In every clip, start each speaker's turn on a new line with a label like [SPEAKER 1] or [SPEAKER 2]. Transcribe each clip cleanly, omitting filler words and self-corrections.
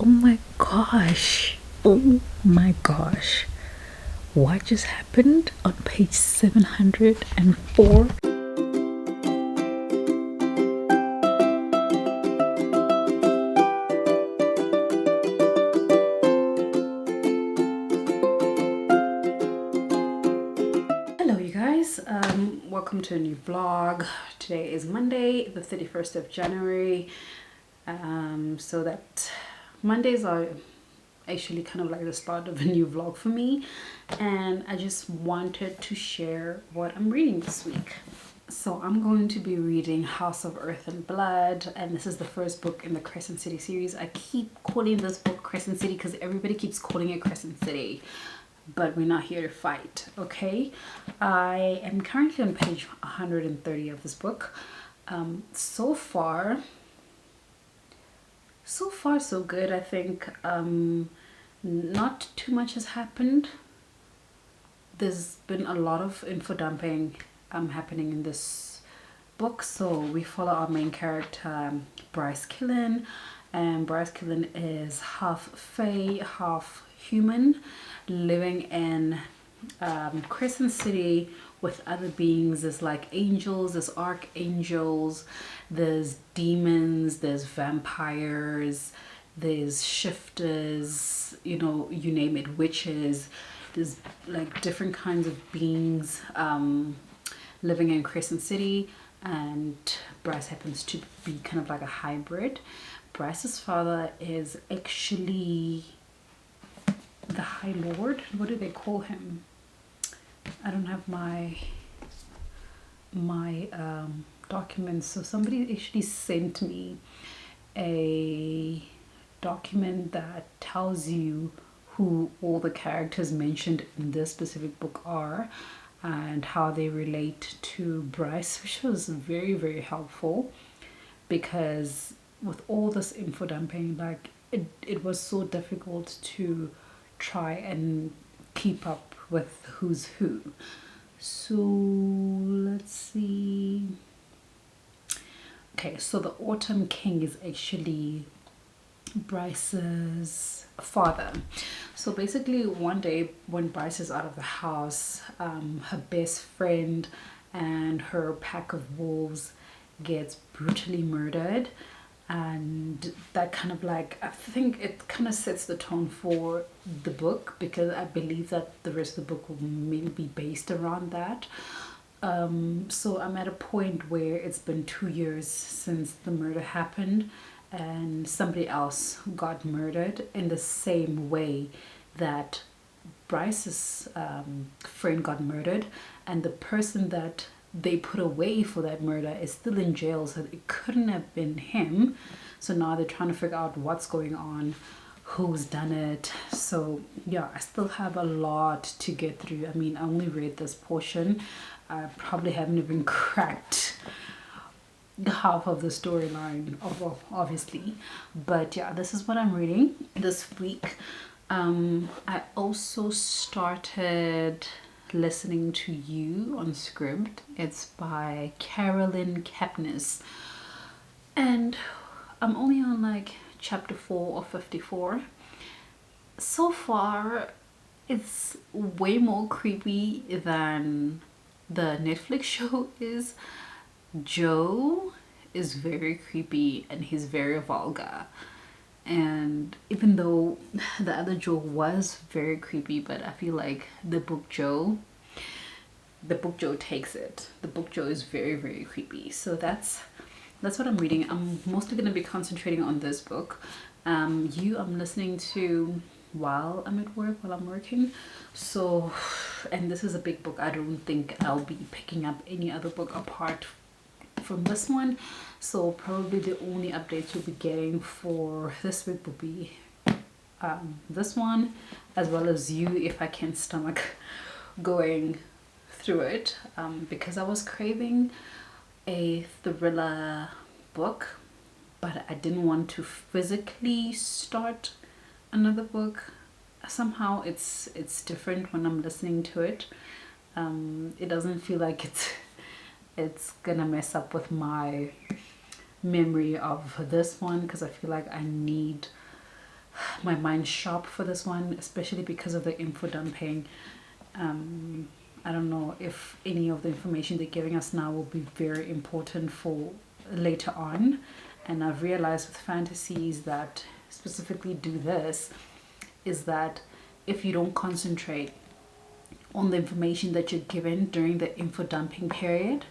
[SPEAKER 1] Oh my gosh. Oh my gosh. What just happened on page 704? Hello, you guys. Welcome to a new vlog. Today is Monday, the 31st of January. So that Mondays are actually kind of like the start of a new vlog for me, and I just wanted to share what I'm reading this week. So I'm going to be reading House of Earth and Blood, and this is the first book in the Crescent City series. I keep calling this book Crescent City because everybody keeps calling it Crescent City, but we're not here to fight, okay? I am currently on page 130 of this book. So far so good. I think not too much has happened. There's been a lot of info dumping happening in this book. So we follow our main character, Bryce Killen, and Bryce Killen is half fae, half human, living in Crescent City with other beings. There's like angels, there's archangels, there's demons, there's vampires, there's shifters, you know, you name it, witches. There's like different kinds of beings living in Crescent City, and Bryce happens to be kind of like a hybrid. Bryce's father is actually the High Lord. What do they call him? I don't have my documents, so somebody actually sent me a document that tells you who all the characters mentioned in this specific book are and how they relate to Bryce, which was very, very helpful, because with all this info dumping, like it was so difficult to try and keep up with who's who. So let's see. Okay, so the Autumn King is actually Bryce's father. So basically one day when Bryce is out of the house, her best friend and her pack of wolves gets brutally murdered, and that kind of like, I think it kind of sets the tone for the book, because I believe that the rest of the book will maybe be based around that. So I'm at a point where it's been 2 years since the murder happened, and somebody else got murdered in the same way that Bryce's friend got murdered, and the person that they put away for that murder is still in jail, so it couldn't have been him. So now they're trying to figure out what's going on, who's done it. So yeah, I still have a lot to get through. I mean, I only read this portion. I probably haven't even cracked half of the storyline, obviously, but yeah, this is what I'm reading this week. I also started listening to You on SCRIBD. It's by Carolyn Kepnes, and I'm only on like chapter 4 or 54. So far it's way more creepy than the Netflix show is. Joe is very creepy and he's very vulgar, and even though the other Joe was very creepy, but I feel like the book Joe takes it. The book Joe is very, very creepy. So that's what I'm reading. I'm mostly going to be concentrating on this book. I'm listening to while I'm at work, while I'm working. So, and this is a big book. I don't think I'll be picking up any other book apart from this one. So probably the only updates you'll be getting for this week will be this one, as well as You, if I can stomach going through it, because I was craving a thriller book, but I didn't want to physically start another book. Somehow it's different when I'm listening to it. It doesn't feel like it's gonna mess up with my memory of this one, because I feel like I need my mind sharp for this one, especially because of the info dumping. I don't know if any of the information they're giving us now will be very important for later on. And I've realized with fantasies that specifically do this is that if you don't concentrate on the information that you're given during the info dumping period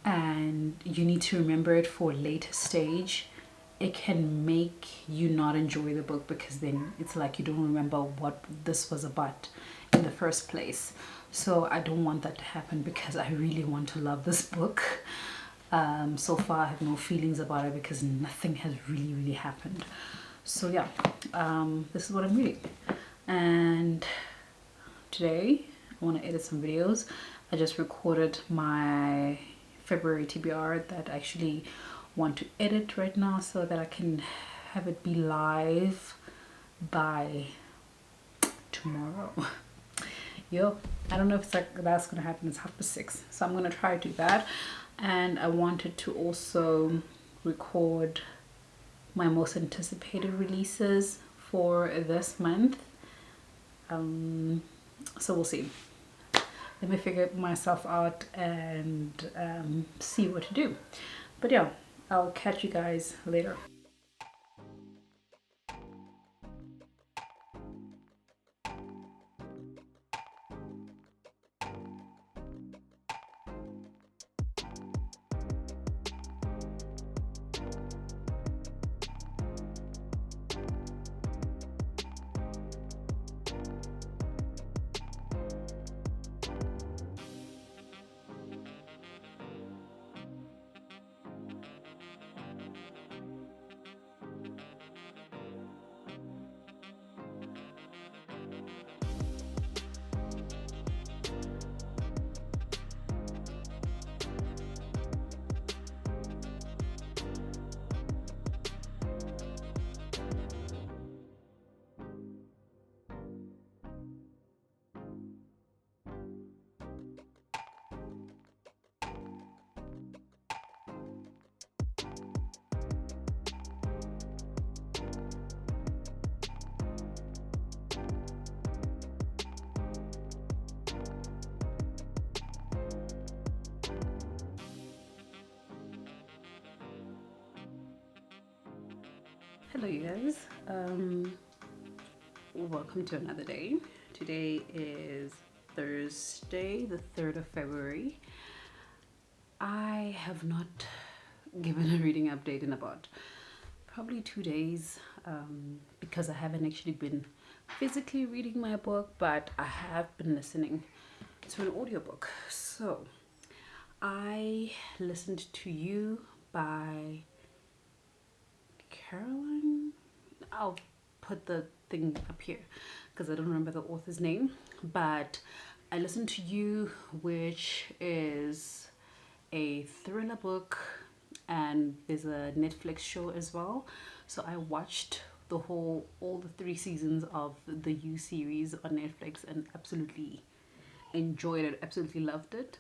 [SPEAKER 1] and you need to remember it for a later stage, it can make you not enjoy the book, because then it's like you don't remember what this was about in the first place. So I don't want that to happen, because I really want to love this book. So far I have no feelings about it because nothing has really happened. So yeah, this is what I'm reading. And today I want to edit some videos. I just recorded my February TBR that I actually want to edit right now so that I can have it be live by tomorrow. Yo, I don't know if that's gonna happen. It's 6:30, so I'm gonna try to do that. And I wanted to also record my most anticipated releases for this month. So we'll see. Let me figure myself out and see what to do. But yeah, I'll catch you guys later. Hello you guys, welcome to another day. Today is Thursday, the 3rd of February. I have not given a reading update in about probably 2 days, because I haven't actually been physically reading my book, but I have been listening to an audiobook. So I listened to You by Caroline. I'll put the thing up here because I don't remember the author's name, but I listened to You, which is a thriller book, and there's a Netflix show as well. So I watched all the 3 seasons of the You series on Netflix and absolutely enjoyed it, absolutely loved it.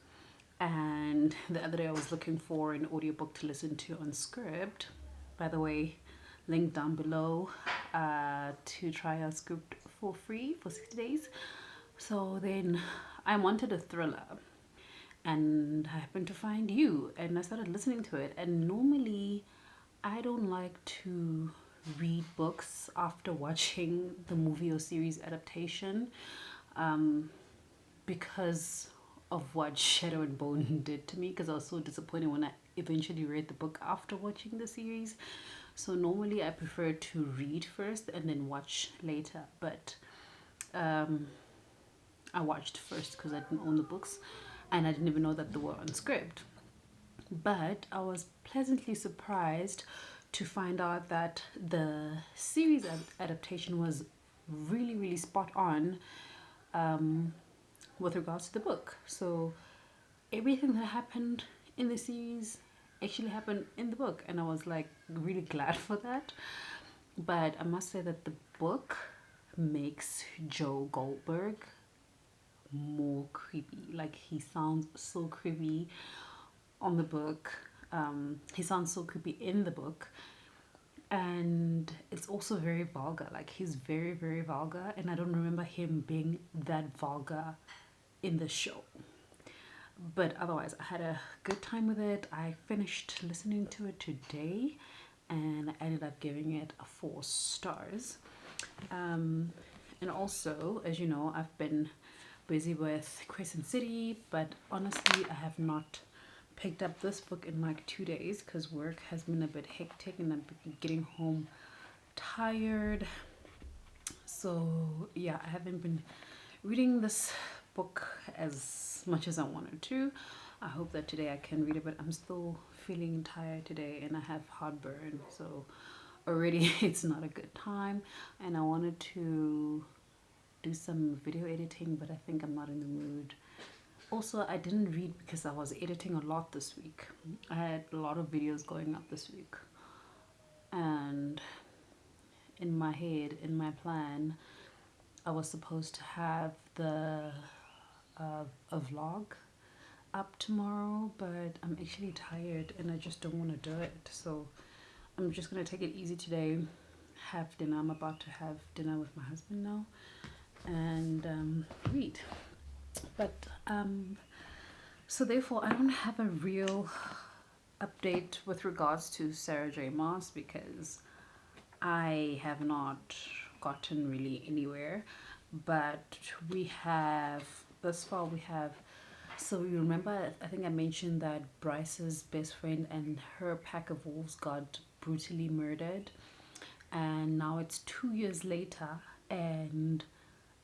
[SPEAKER 1] And the other day I was looking for an audiobook to listen to on SCRIBD. By the way, link down below to try out SCRIBD for free for 60 days. So then I wanted a thriller and I happened to find You, and I started listening to it. And normally I don't like to read books after watching the movie or series adaptation, because of what Shadow and Bone did to me, because I was so disappointed when I eventually read the book after watching the series. So normally I prefer to read first and then watch later, but I watched first because I didn't own the books and I didn't even know that they were on SCRIBD. But I was pleasantly surprised to find out that the series adaptation was really spot on with regards to the book. So everything that happened in the series actually happened in the book, and I was like really glad for that. But I must say that the book makes Joe Goldberg more creepy. Like, he sounds so creepy on the book. He sounds so creepy in the book, and it's also very vulgar. Like, he's very, very vulgar, and I don't remember him being that vulgar in the show. But otherwise, I had a good time with it. I finished listening to it today, and I ended up giving it 4 stars. And also, as you know, I've been busy with Crescent City, but honestly, I have not picked up this book in like 2 days because work has been a bit hectic and I'm getting home tired. So yeah, I haven't been reading this book as much as I wanted to. I hope that today I can read it, but I'm still feeling tired today and I have heartburn, so already it's not a good time. And I wanted to do some video editing, but I think I'm not in the mood. Also, I didn't read because I was editing a lot this week. I had a lot of videos going up this week, and in my head, in my plan, I was supposed to have the a vlog up tomorrow, but I'm actually tired and I just don't want to do it. So I'm just gonna take it easy today, have dinner. I'm about to have dinner with my husband now, and read. But so therefore I don't have a real update with regards to Sarah J Maas because I have not gotten really anywhere. But we have, thus far we have, so you remember, I think I mentioned that Bryce's best friend and her pack of wolves got brutally murdered, and now it's 2 years later and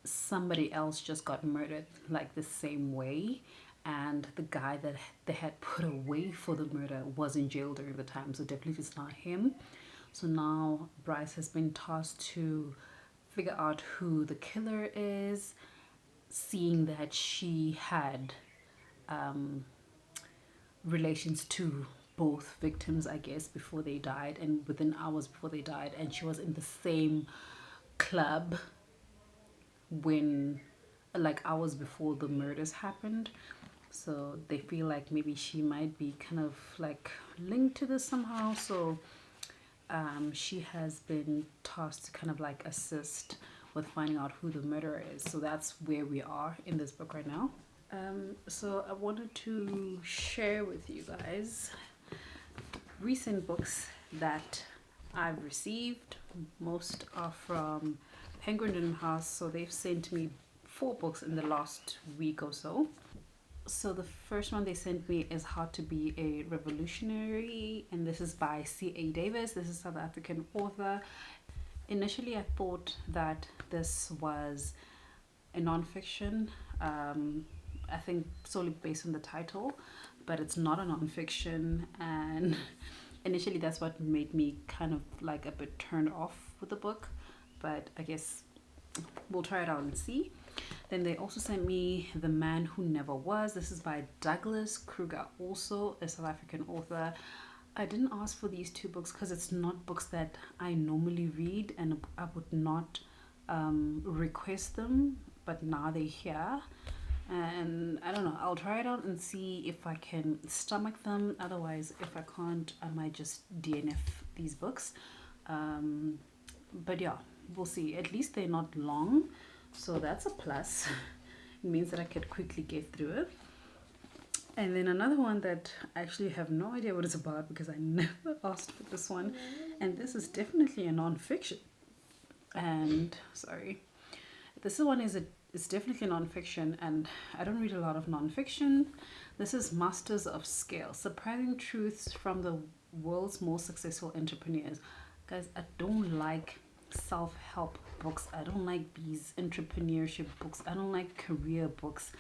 [SPEAKER 1] somebody else just got murdered like the same way, and the guy that they had put away for the murder was in jail during the time, so definitely it's not him. So now Bryce has been tasked to figure out who the killer is, seeing that she had relations to both victims, I guess, before they died and within hours before they died, and she was in the same club when, like, hours before the murders happened. So they feel like maybe she might be kind of like linked to this somehow. So she has been tasked to kind of like assist with finding out who the murderer is. So that's where we are in this book right now. So I wanted to share with you guys recent books that I've received. Most are from Penguin House, so they've sent me 4 books in the last week or so. So the first one they sent me is How to Be a Revolutionary, and this is by C.A. Davis. This is a South African author. Initially, I thought that this was a nonfiction. I think solely based on the title, but it's not a nonfiction, and initially that's what made me kind of like a bit turned off with the book, but I guess we'll try it out and see. Then they also sent me The Man Who Never Was. This is by Douglas Kruger, also a South African author. I didn't ask for these 2 books because it's not books that I normally read, and I would not request them, but now they're here. And I don't know, I'll try it out and see if I can stomach them. Otherwise, if I can't, I might just DNF these books. But yeah, we'll see. At least they're not long, so that's a plus. It means that I could quickly get through it. And then another one that I actually have no idea what it's about because I never asked for this one, and this is definitely a non-fiction. And sorry, this one is it's definitely non-fiction, and I don't read a lot of non-fiction. This is Masters of Scale: Surprising Truths from the World's Most Successful Entrepreneurs. Guys, I don't like self-help books. I don't like these entrepreneurship books. I don't like career books.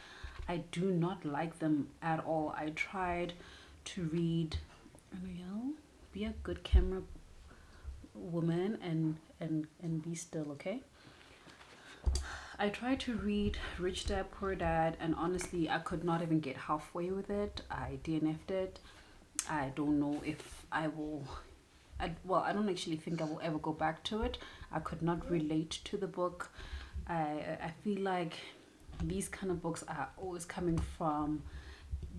[SPEAKER 1] I do not like them at all. I tried to read, be a good camera woman and be still, okay? I tried to read Rich Dad Poor Dad, and honestly I could not even get halfway with it. I DNF'd it. I don't know if I will, I don't actually think I will ever go back to it. I could not relate to the book. I feel like these kind of books are always coming from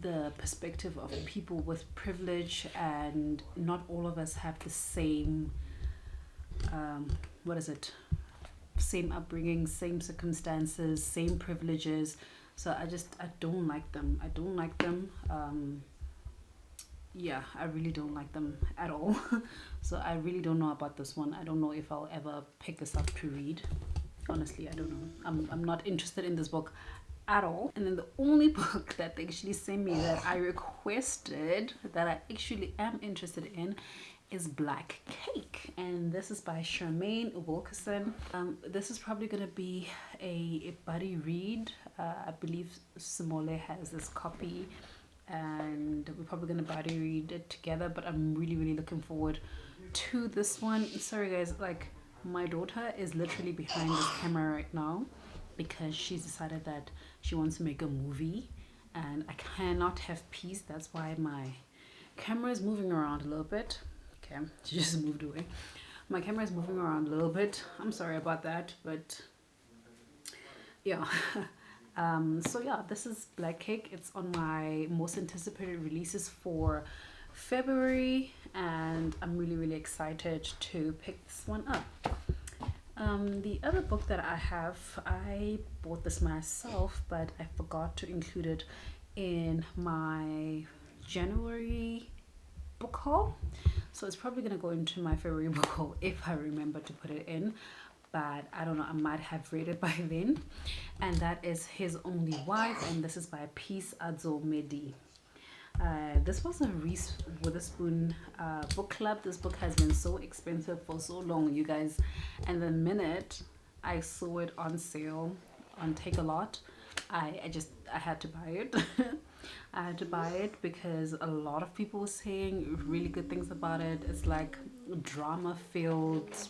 [SPEAKER 1] the perspective of people with privilege, and not all of us have the same what is it? Same upbringing, same circumstances, same privileges. So I don't like them. I don't like them. Yeah, I really don't like them at all. So I really don't know about this one. I don't know if I'll ever pick this up to read. Honestly, I don't know. I'm not interested in this book at all. And then the only book that they actually sent me that I requested, that I actually am interested in, is Black Cake, and this is by Charmaine Wilkerson. This is probably going to be a buddy read. I believe Simole has this copy, and we're probably going to buddy read it together, but I'm really looking forward to this one. Sorry guys, like my daughter is literally behind this camera right now because she's decided that she wants to make a movie, and I cannot have peace. That's why my camera is moving around a little bit. Okay, she just moved away. My camera is moving around a little bit. I'm sorry about that, but yeah. So yeah, this is Black Cake. It's on my most anticipated releases for February, and I'm really excited to pick this one up. The other book that I have, I bought this myself, but I forgot to include it in my January book haul, so it's probably gonna go into my February book haul if I remember to put it in, but I don't know, I might have read it by then, and that is His Only Wife, and this is by Peace Adzomedi. This was a Reese Witherspoon book club. This book has been so expensive for so long, you guys, and the minute I saw it on sale on Takealot, I had to buy it. I had to buy it because a lot of people were saying really good things about it. It's like drama filled,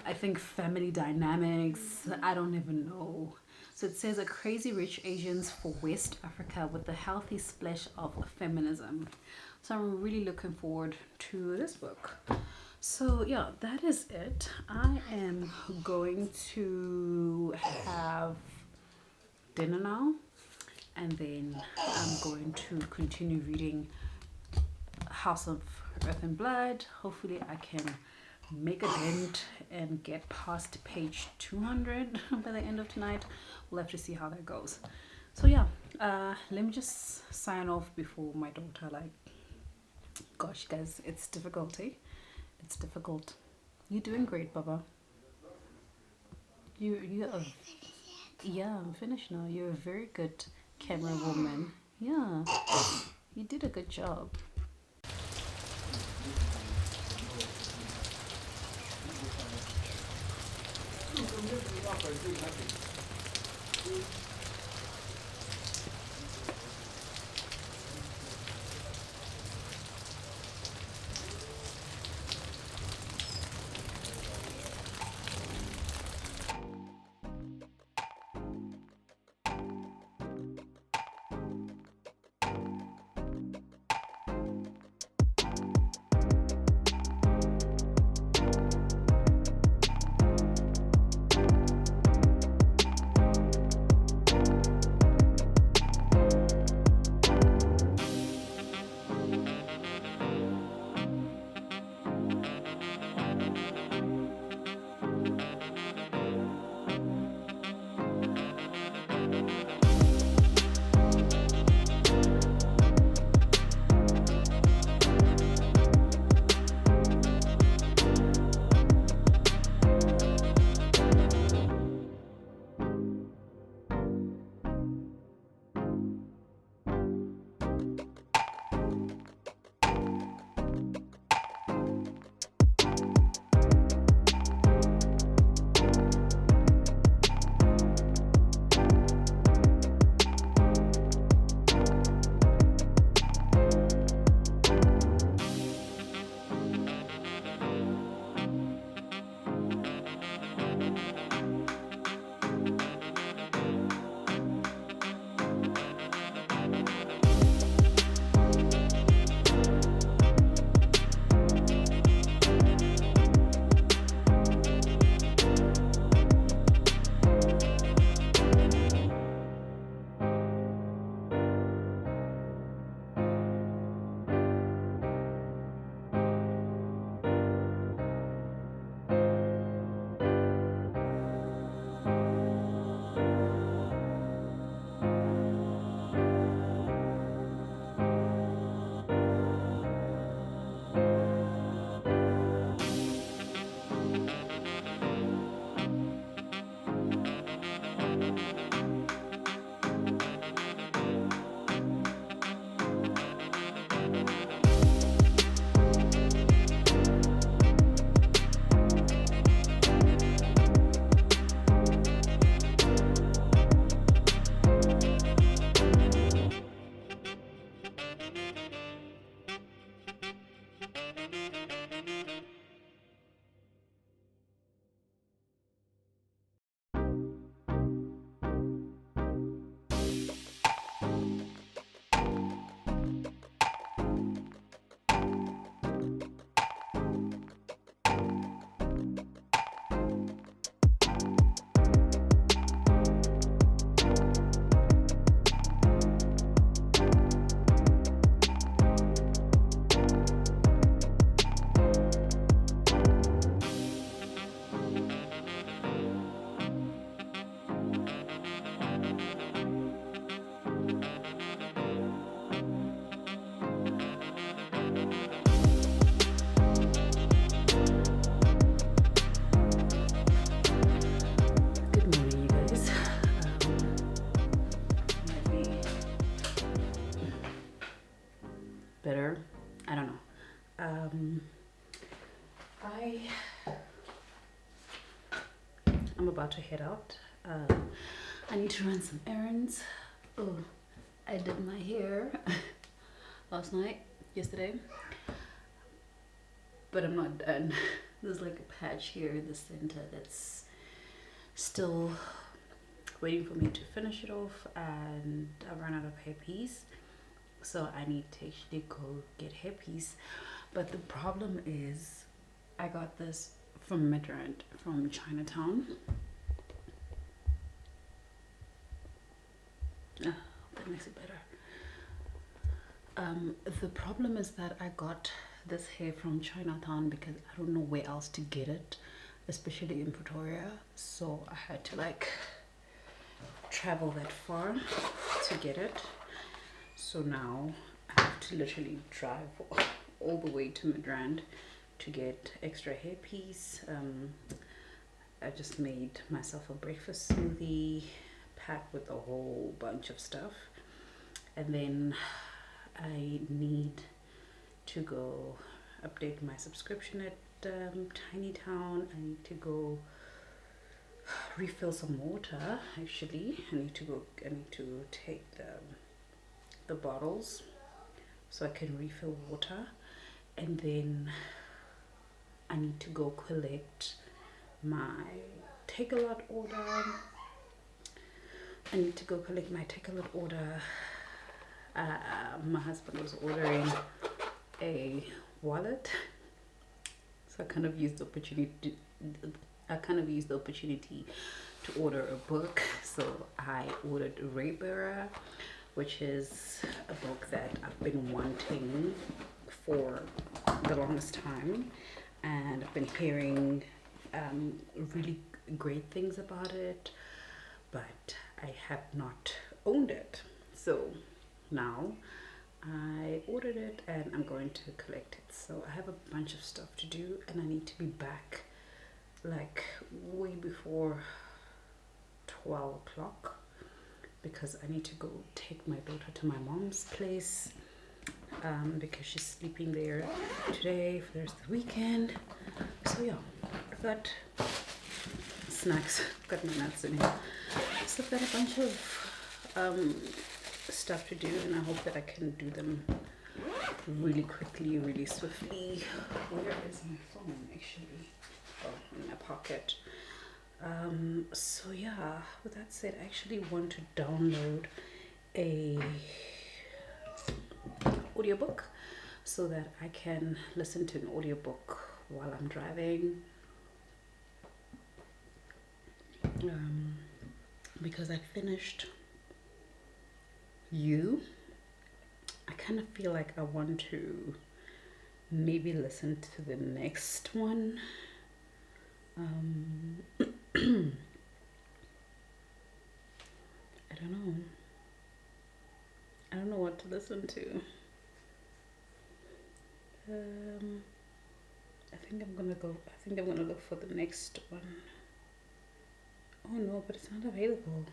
[SPEAKER 1] I think family dynamics, I don't even know. So it says a crazy rich Asians for West Africa with a healthy splash of feminism. So I'm really looking forward to this book. So yeah, that is it. I am going to have dinner now, and then I'm going to continue reading House of Earth and Blood. Hopefully I can make a dent and get past page 200 by the end of tonight. We'll have to see how that goes. So yeah, let me just sign off before my daughter, like, gosh guys, it's difficult, eh? It's difficult. You're doing great, Baba. You are, yeah, I'm finished now. You're a very good camera woman. Yeah, you did a good job. I'm about to head out. I need to run some errands. Oh, I did my hair yesterday, but I'm not done. There's like a patch here in the center that's still waiting for me to finish it off, and I've run out of hairpiece, so I need to actually go get hairpiece. But the problem is I got this from Midrand, from Chinatown. Oh, that makes it better. The problem is that I got this hair from Chinatown because I don't know where else to get it, especially in Pretoria. So I had to like travel that far to get it. So now I have to literally drive all the way to Midrand to get extra hairpiece. I just made myself a breakfast smoothie packed with a whole bunch of stuff, and then I need to go update my subscription at Tiny Town. I need to go refill some water. Actually, I need to take the bottles so I can refill water, and then I need to go collect my Takealot order. My husband was ordering a wallet, so I kind of used the opportunity to order a book. So I ordered Raybearer, which is a book that I've been wanting for the longest time, and I've been hearing really great things about it, but I have not owned it. So now I ordered it and I'm going to collect it. So I have a bunch of stuff to do, and I need to be back like way before 12 o'clock because I need to go take my daughter to my mom's place because she's sleeping there today for the rest of the weekend. So yeah, I've got snacks, I've got my nuts in here. So I've got a bunch of stuff to do, and I hope that I can do them really quickly, really swiftly. Where is my phone actually? Oh, in my pocket. So yeah, with that said, I actually want to download a audiobook so that I can listen to an audiobook while I'm driving. Because I finished You. I kind of feel like I want to maybe listen to the next one. I don't know what to listen to. I think I'm gonna look for the next one. Oh no, but it's not available.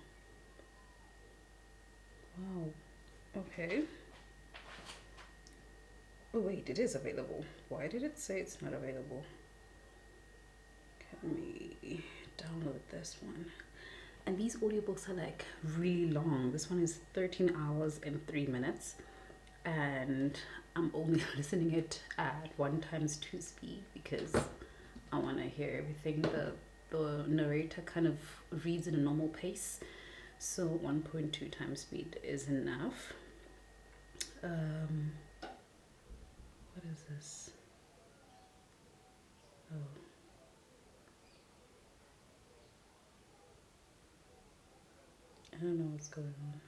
[SPEAKER 1] Wow. Okay. Oh wait, it is available. Why did it say it's not available? Let me download this one. And these audiobooks are like really long. This one is 13 hours and 3 minutes, and I'm only listening it at 1x2 speed because I want to hear everything. The narrator kind of reads in a normal pace, so 1.2 times speed is enough. What is this? Oh. I don't know what's going on.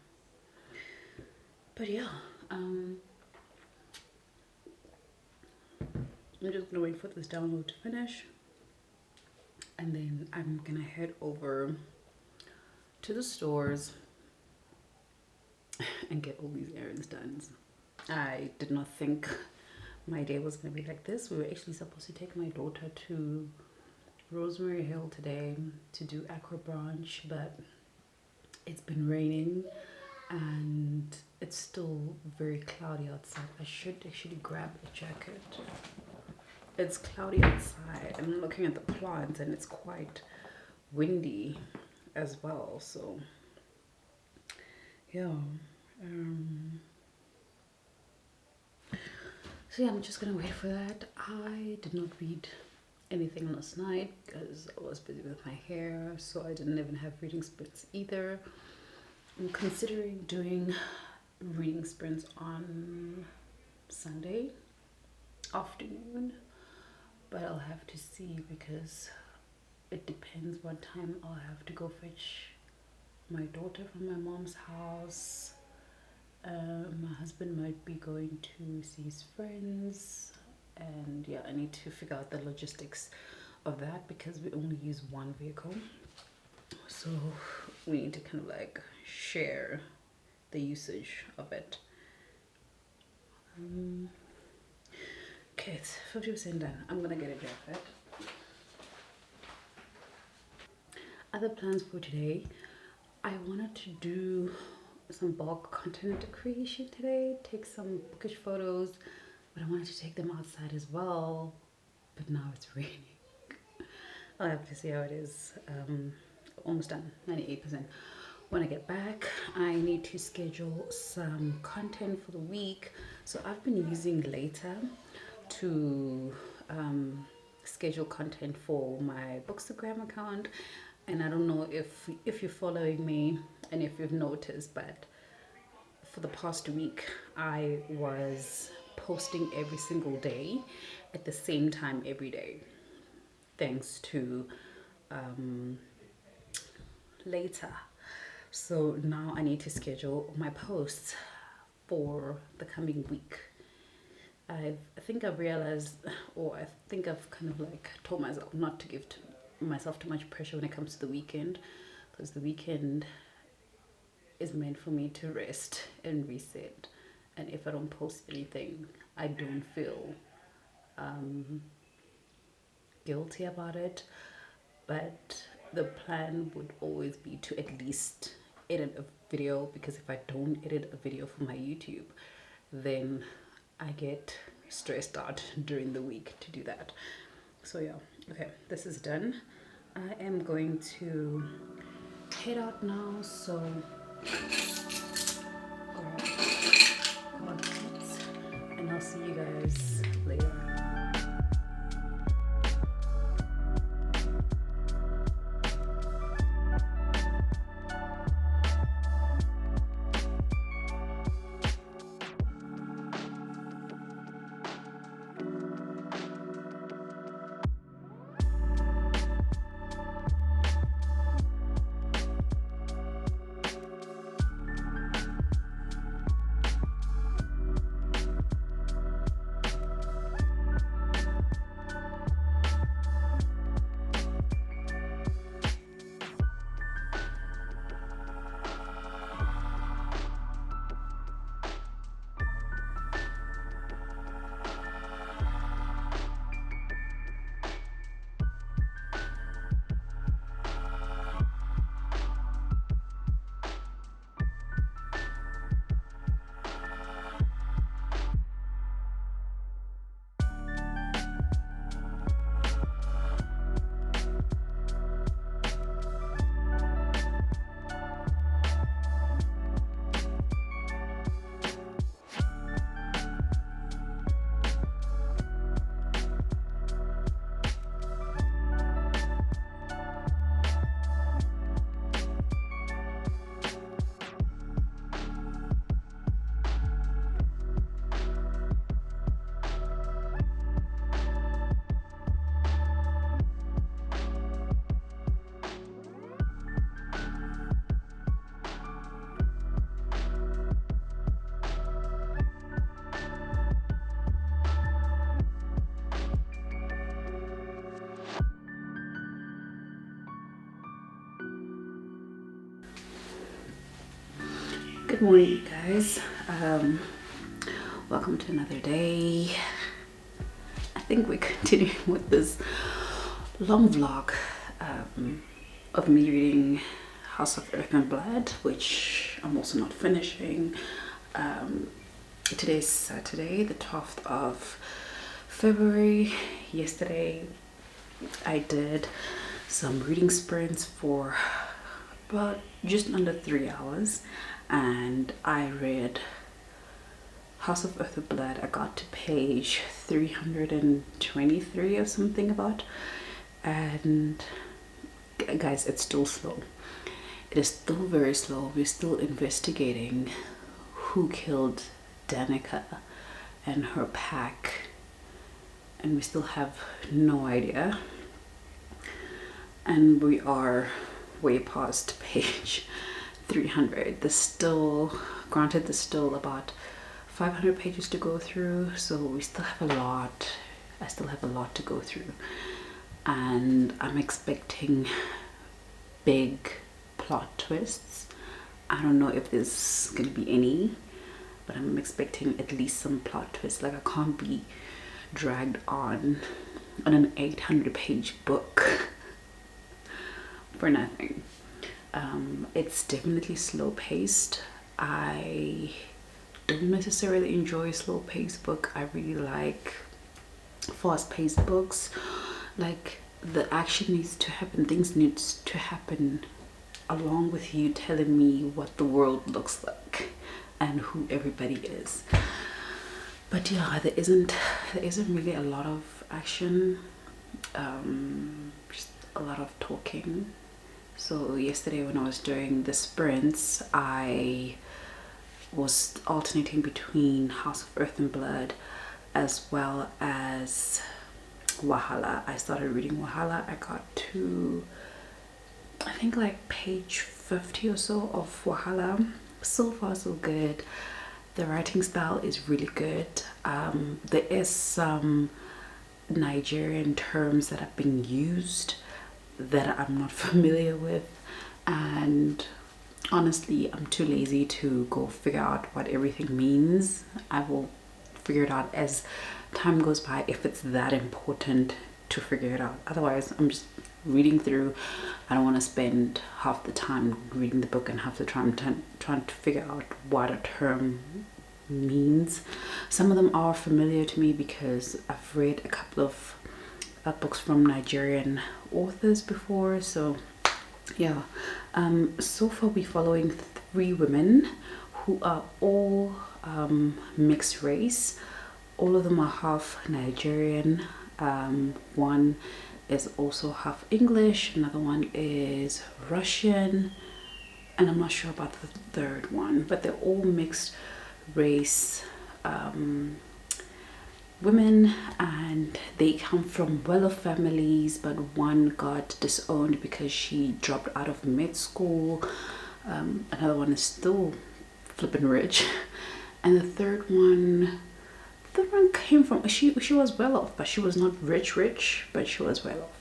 [SPEAKER 1] But yeah, I'm just gonna wait for this download to finish, and then I'm gonna head over to the stores and get all these errands done. I did not think my day was gonna be like this. We were actually supposed to take my daughter to Rosemary Hill today to do aqua brunch, but it's been raining and it's still very cloudy outside. I should actually grab a jacket. it's cloudy outside. I'm looking at the plants and it's quite windy as well. So yeah. So yeah, I'm just gonna wait for that. I did not read anything last night because I was busy with my hair, so I didn't even have reading sprints either. I'm considering doing reading sprints on Sunday afternoon, but I'll have to see because it depends what time I'll have to go fetch my daughter from my mom's house. My husband might be going to see his friends, and yeah, I need to figure out the logistics of that because we only use one vehicle, so we need to kind of like share the usage of it. Okay, it's 50% done. I'm gonna get a jacket. Other plans for today, I wanted to do some bulk content creation today, take some bookish photos, but I wanted to take them outside as well, but now it's raining. I'll have to see how it is. Almost done, 98%. When I get back, I need to schedule some content for the week. So I've been using Later to schedule content for my Bookstagram account, and I don't know if you're following me and if you've noticed, but for the past week I was posting every single day at the same time every day, thanks to Later. So now I need to schedule my posts for the coming week. I think I've realized, or I think I've kind of like told myself not to give myself too much pressure when it comes to the weekend, because the weekend is meant for me to rest and reset. And if I don't post anything, I don't feel guilty about it. But the plan would always be to at least edit a video, because if I don't edit a video for my YouTube, then I get stressed out during the week to do that. So yeah, okay, this is done. I am going to head out now, so alright, and I'll see you guys later. Good morning, guys. Welcome to another day. I think we're continuing with this long vlog of me reading House of Earth and Blood, which I'm also not finishing. Today's Saturday, the 12th of February. Yesterday I did some reading sprints for about just under 3 hours, and I read House of Earth and Blood. I got to page 323 or something about, and guys, it's still slow. It is still very slow. We're still investigating who killed Danica and her pack, and we still have no idea. And we are way past page 300. There's still, granted, there's still about 500 pages to go through, so we still have a lot. I still have a lot to go through, and I'm expecting big plot twists. I don't know if there's gonna be any, but I'm expecting at least some plot twists. Like, I can't be dragged on an 800-page book for nothing. It's definitely slow paced. I don't necessarily enjoy slow paced book. I really like fast paced books. Like, the action needs to happen, things needs to happen along with you telling me what the world looks like and who everybody is. But yeah, there isn't really a lot of action, just a lot of talking. So yesterday when I was doing the sprints, I was alternating between House of Earth and Blood as well as Wahala. I started reading Wahala. I got to, I think, like page 50 or so of Wahala. So far so good. The writing style is really good. There is some Nigerian terms that are being used that I'm not familiar with, and honestly I'm too lazy to go figure out what everything means. I will figure it out as time goes by if it's that important to figure it out. Otherwise, I'm just reading through. I don't want to spend half the time reading the book and half the time trying to figure out what a term means. Some of them are familiar to me because I've read a couple of books from Nigerian authors before. So yeah, so far we're following 3 women who are all mixed race. All of them are half Nigerian. One is also half English, another one is Russian, and I'm not sure about the third one, but they're all mixed race women, and they come from well-off families, but one got disowned because she dropped out of med school. Another one is still flipping rich, and the third one came from, she was well off, but she was not rich, but she was well off.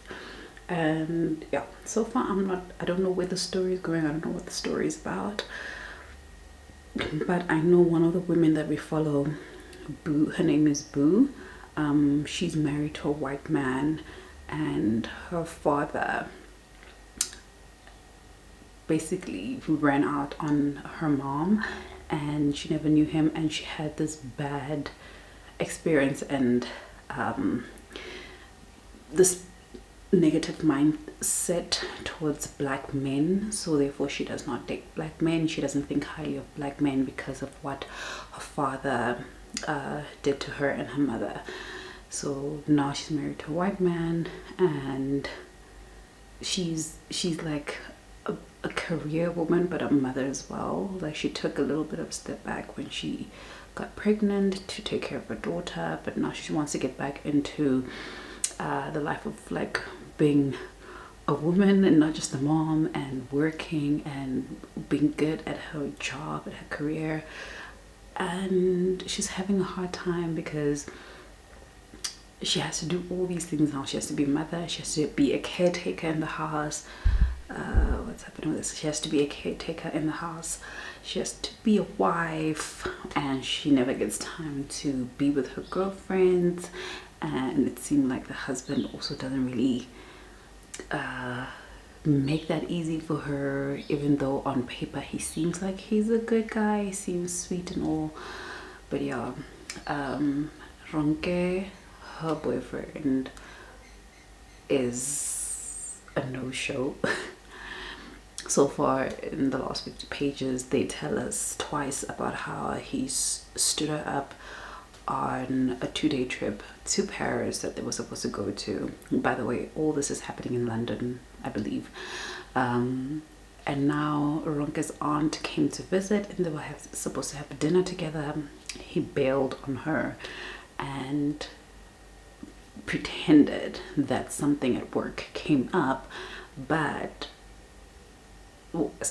[SPEAKER 1] And yeah, so far I don't know where the story is going. I don't know what the story is about, but I know one of the women that we follow, Boo, her name is Boo. She's married to a white man, and her father basically ran out on her mom, and she never knew him, and she had this bad experience and this negative mindset towards black men. So therefore she does not date black men. She doesn't think highly of black men because of what her father did to her and her mother. So now she's married to a white man, and she's like a career woman but a mother as well. Like, she took a little bit of a step back when she got pregnant to take care of her daughter, but now she wants to get back into the life of like being a woman and not just a mom, and working and being good at her job, at her career. And she's having a hard time because she has to do all these things now. She has to be a mother, she has to be a caretaker in the house. What's happening with this? She has to be a caretaker in the house, she has to be a wife, and she never gets time to be with her girlfriends. And it seemed like the husband also doesn't really make that easy for her, even though on paper he seems like he's a good guy, he seems sweet and all. But yeah, Ronke, her boyfriend is a no-show. So far in the last 50 pages, they tell us twice about how he's stood her up on a 2-day trip to Paris that they were supposed to go to. By the way, all this is happening in London, I believe. And now Ronke's aunt came to visit and they were supposed to have dinner together. He bailed on her and pretended that something at work came up, but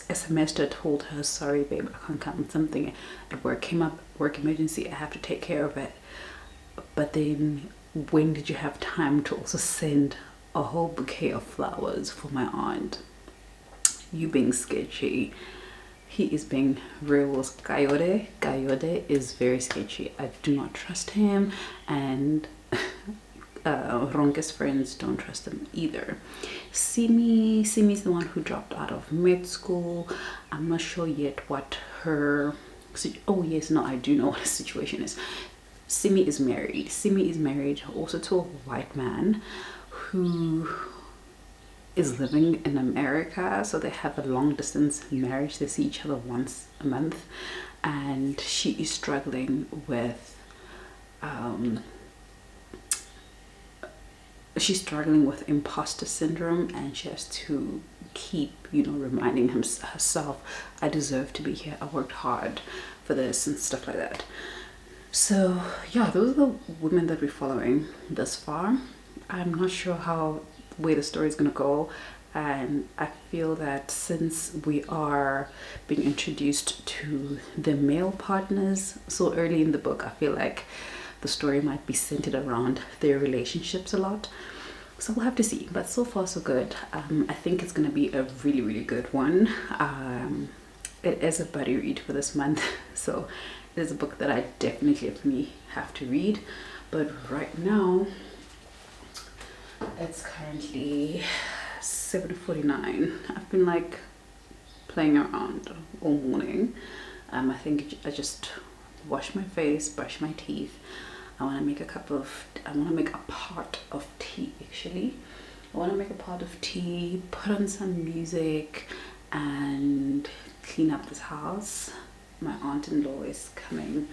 [SPEAKER 1] a semester told her, sorry babe, I can't come, something at work came up, work emergency, I have to take care of it. But then when did you have time to also send a whole bouquet of flowers for my aunt? You being sketchy. He is being real. Kayode is very sketchy. I do not trust him, and Ronke's friends don't trust him either. Simi's the one who dropped out of med school. I'm not sure yet what her, oh yes, no, I do know what the situation is. Simi is married also to a white man who is living in America, so they have a long distance marriage. They see each other once a month, and she is struggling with imposter syndrome, and she has to keep, you know, reminding herself, I deserve to be here, I worked hard for this and stuff like that. So yeah, those are the women that we're following thus far. I'm not sure where the story is going to go, and I feel that since we are being introduced to the male partners so early in the book, I feel like the story might be centered around their relationships a lot. So we'll have to see, but so far so good. I think it's going to be a really, really good one. It is a buddy read for this month, so it is a book that I definitely have to read. But right now it's currently 7:49. I've been like playing around all morning. I think I just wash my face, brush my teeth. I want to make a pot of tea actually. I want to make a pot of tea, put on some music, and clean up this house. My aunt-in-law is coming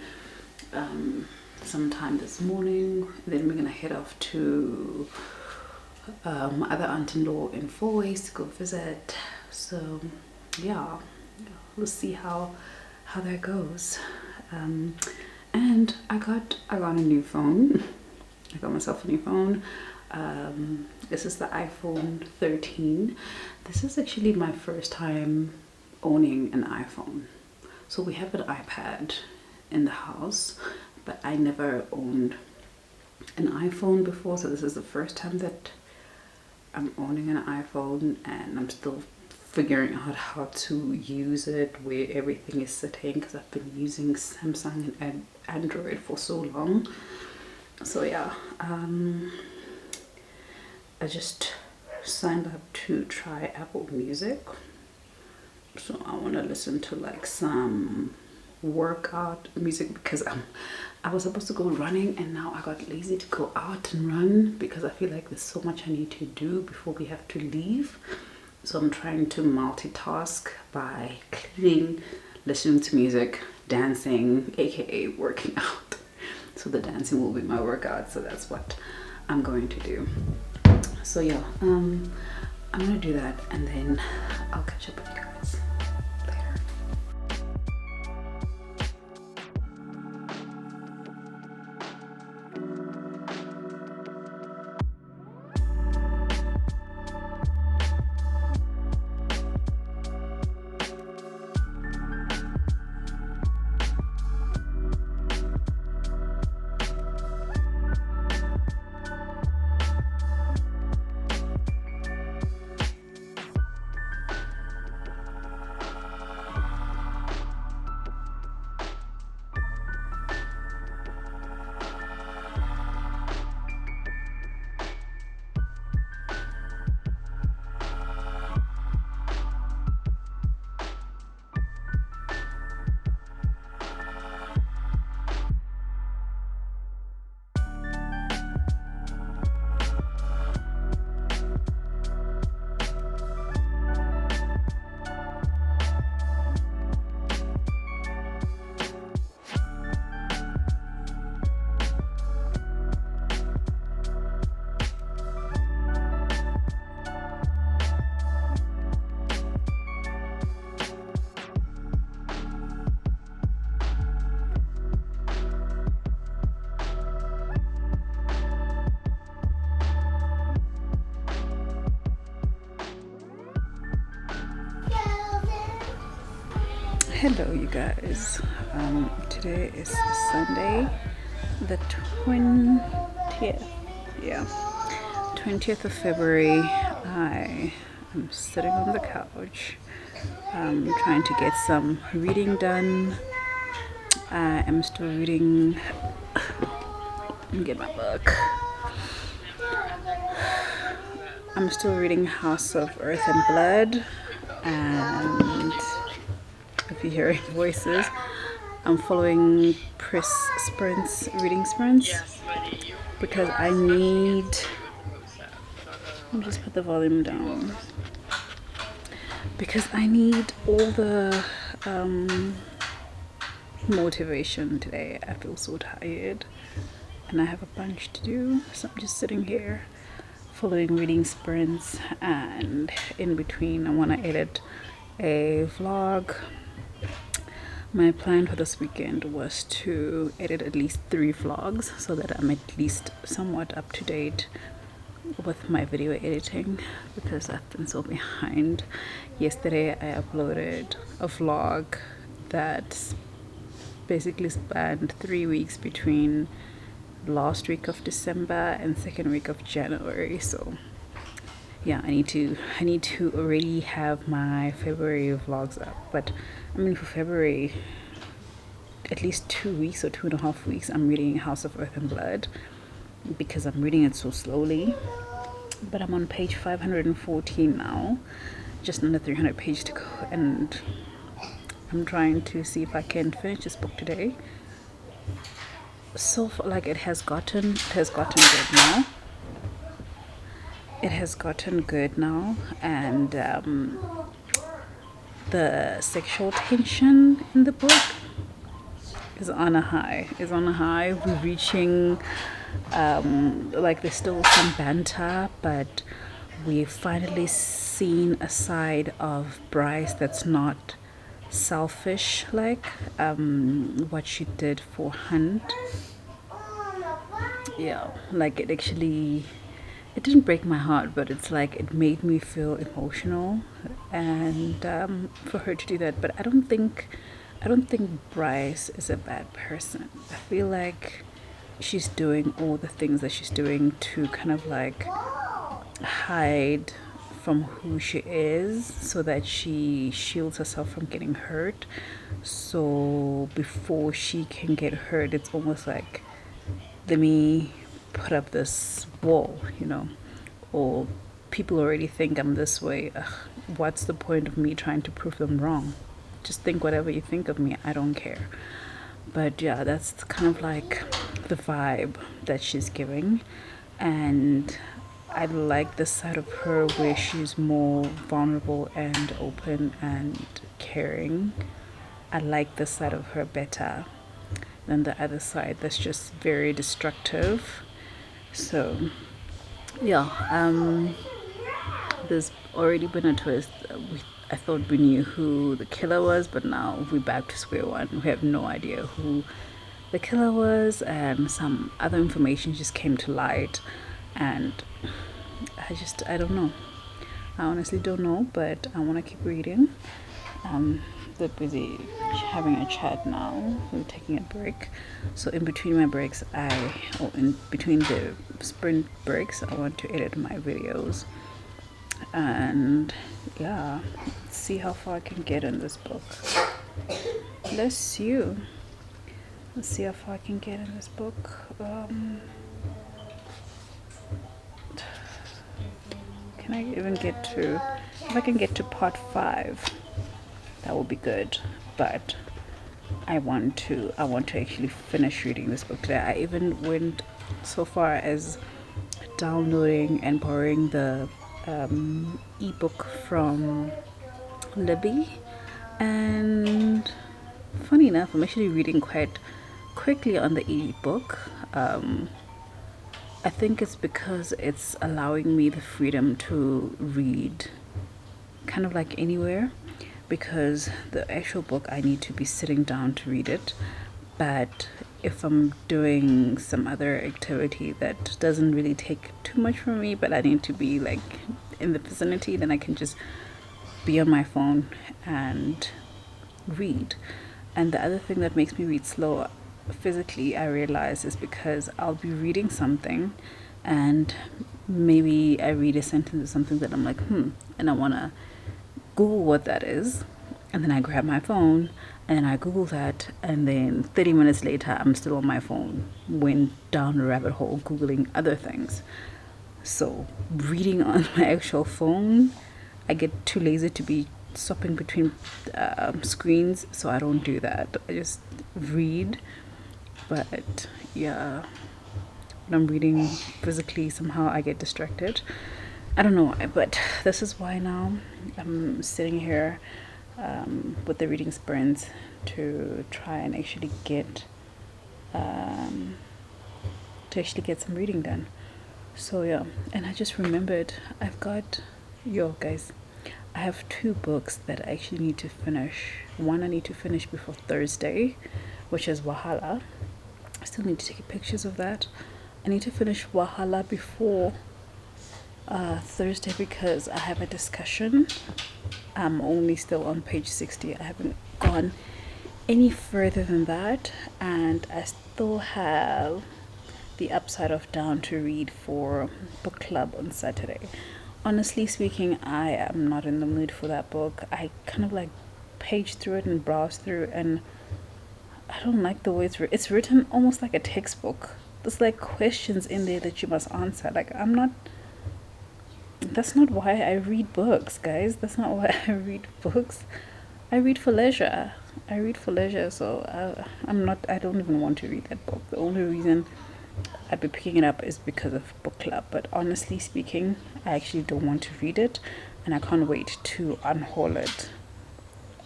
[SPEAKER 1] sometime this morning. Then we're gonna head off to my other aunt-in-law in 4 ways to go visit. So yeah, we'll see how that goes. And I got a new phone. I got myself a new phone. This is the iPhone 13. This is actually my first time owning an iPhone. So we have an iPad in the house, but I never owned an iPhone before, so this is the first time that I'm owning an iPhone, and I'm still figuring out how to use it, where everything is sitting, because I've been using Samsung and Android for so long. So yeah, I just signed up to try Apple Music. So I want to listen to like some workout music, because I was supposed to go running, and now I got lazy to go out and run because I feel like there's so much I need to do before we have to leave. So I'm trying to multitask by cleaning, listening to music, dancing, aka working out. So the dancing will be my workout, so that's what I'm going to do. So yeah, I'm gonna do that, and then I'll catch up with you guys later. Hello, you guys. Today is Sunday, the 20th. Yeah, 20th of February. I am sitting on the couch, trying to get some reading done. I am still reading. Let me get my book. I'm still reading House of Earth and Blood, and if you hear voices, I'm following Chris Sprint's reading sprints because I need. Let me just put the volume down because I need all the motivation today. I feel so tired and I have a bunch to do, so I'm just sitting here following reading sprints, and in between I want to edit a vlog. My plan for this weekend was to edit at least 3 vlogs so that I'm at least somewhat up to date with my video editing because I've been so behind. Yesterday I uploaded a vlog that basically spanned 3 weeks between last week of December and second week of January. So yeah, I need to already have my February vlogs up. But I mean, for February, at least 2 weeks or 2.5 weeks, I'm reading House of Earth and Blood because I'm reading it so slowly. But I'm on page 514 now, just under 300 pages to go, and I'm trying to see if I can finish this book today. So far, like, it has gotten good now. It has gotten good now, and the sexual tension in the book is on a high. We're reaching, like, there's still some banter, but we've finally seen a side of Bryce that's not selfish, like what she did for Hunt. Yeah, like, it didn't break my heart, but it's like it made me feel emotional, and for her to do that. But I don't think Bryce is a bad person. I feel like she's doing all the things that she's doing to kind of like hide from who she is so that she shields herself from getting hurt. So before she can get hurt, it's almost like, let me put up this wall, or people already think I'm this way. What's the point of me trying to prove them wrong? Just think whatever you think of me, I don't care. But yeah, that's kind of like the vibe that she's giving, and I like the side of her where she's more vulnerable and open and caring. I like this side of her better than the other side that's just very destructive. So yeah, there's already been a twist. I thought we knew who the killer was, but now we're back to square one. We have no idea who the killer was, and some other information just came to light, and I don't know. I honestly don't know, but I want to keep reading. They're busy having a chat now. We're taking a break. So in between my breaks, in between the sprint breaks, I want to edit my videos. And yeah, let's see how far I can get in this book. Bless you. Let's see how far I can get in this book. Can I even get to, if I can get to part 5, that will be good. But I want to actually finish reading this book today. I even went so far as downloading and borrowing the ebook from Libby, and funny enough, I'm actually reading quite quickly on the ebook. I think it's because it's allowing me the freedom to read kind of like anywhere, because the actual book I need to be sitting down to read it. But if I'm doing some other activity that doesn't really take too much from me, but I need to be like in the vicinity, then I can just be on my phone and read. And the other thing that makes me read slow physically, I realize, is because I'll be reading something and maybe I read a sentence or something that I'm like, and I want to Google what that is. And then I grab my phone and I Google that. And then 30 minutes later, I'm still on my phone, went down a rabbit hole Googling other things. So, reading on my actual phone, I get too lazy to be swapping between screens, so I don't do that. I just read. But yeah, when I'm reading physically, somehow I get distracted. I don't know why, but this is why now I'm sitting here with the reading sprints to try and actually get some reading done. So yeah, and I just remembered I've got guys. I have 2 books that I actually need to finish. One I need to finish before Thursday, which is Wahala. I still need to take pictures of that. I need to finish Wahala before Thursday because I have a discussion. I'm only still on page 60. I haven't gone any further than that, and I still have The Upside of Down to read for book club on Saturday. Honestly speaking, I am not in the mood for that book. I kind of like page through it and browse through, and I don't like the way it's written almost like a textbook. There's like questions in there that you must answer. Like, that's not why I read books, guys. That's not why I read books. I read for leisure. So I don't even want to read that book. The only reason I'd be picking it up is because of book club. But honestly speaking, I actually don't want to read it, and I can't wait to unhaul it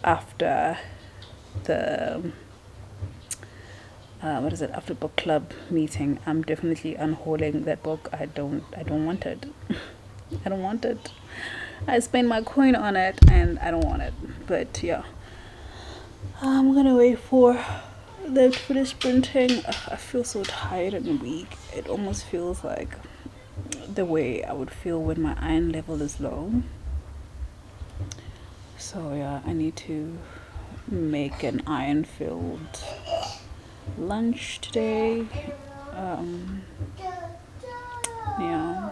[SPEAKER 1] after the after book club meeting. I'm definitely unhauling that book. I don't want it. I don't want it. I spent my coin on it and I don't want it. But yeah, I'm gonna wait for them to finish printing. I feel so tired and weak. It almost feels like the way I would feel when my iron level is low. So yeah, I need to make an iron filled lunch today. Yeah,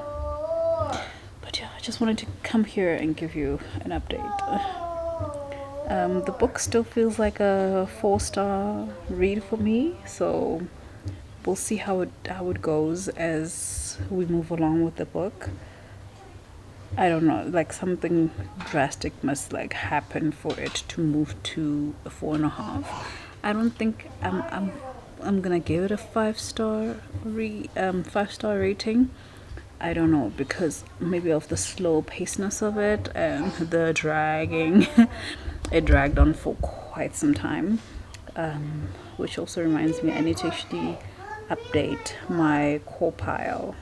[SPEAKER 1] but yeah, I just wanted to come here and give you an update. The book still feels like a 4-star read for me, so we'll see how it goes as we move along with the book. I don't know, like something drastic must like happen for it to move to a 4.5. I don't think I'm gonna give it a 5-star 5-star rating. I don't know, because maybe of the slow paceness of it and the dragging. It dragged on for quite some time, which also reminds me I need to actually update my core pile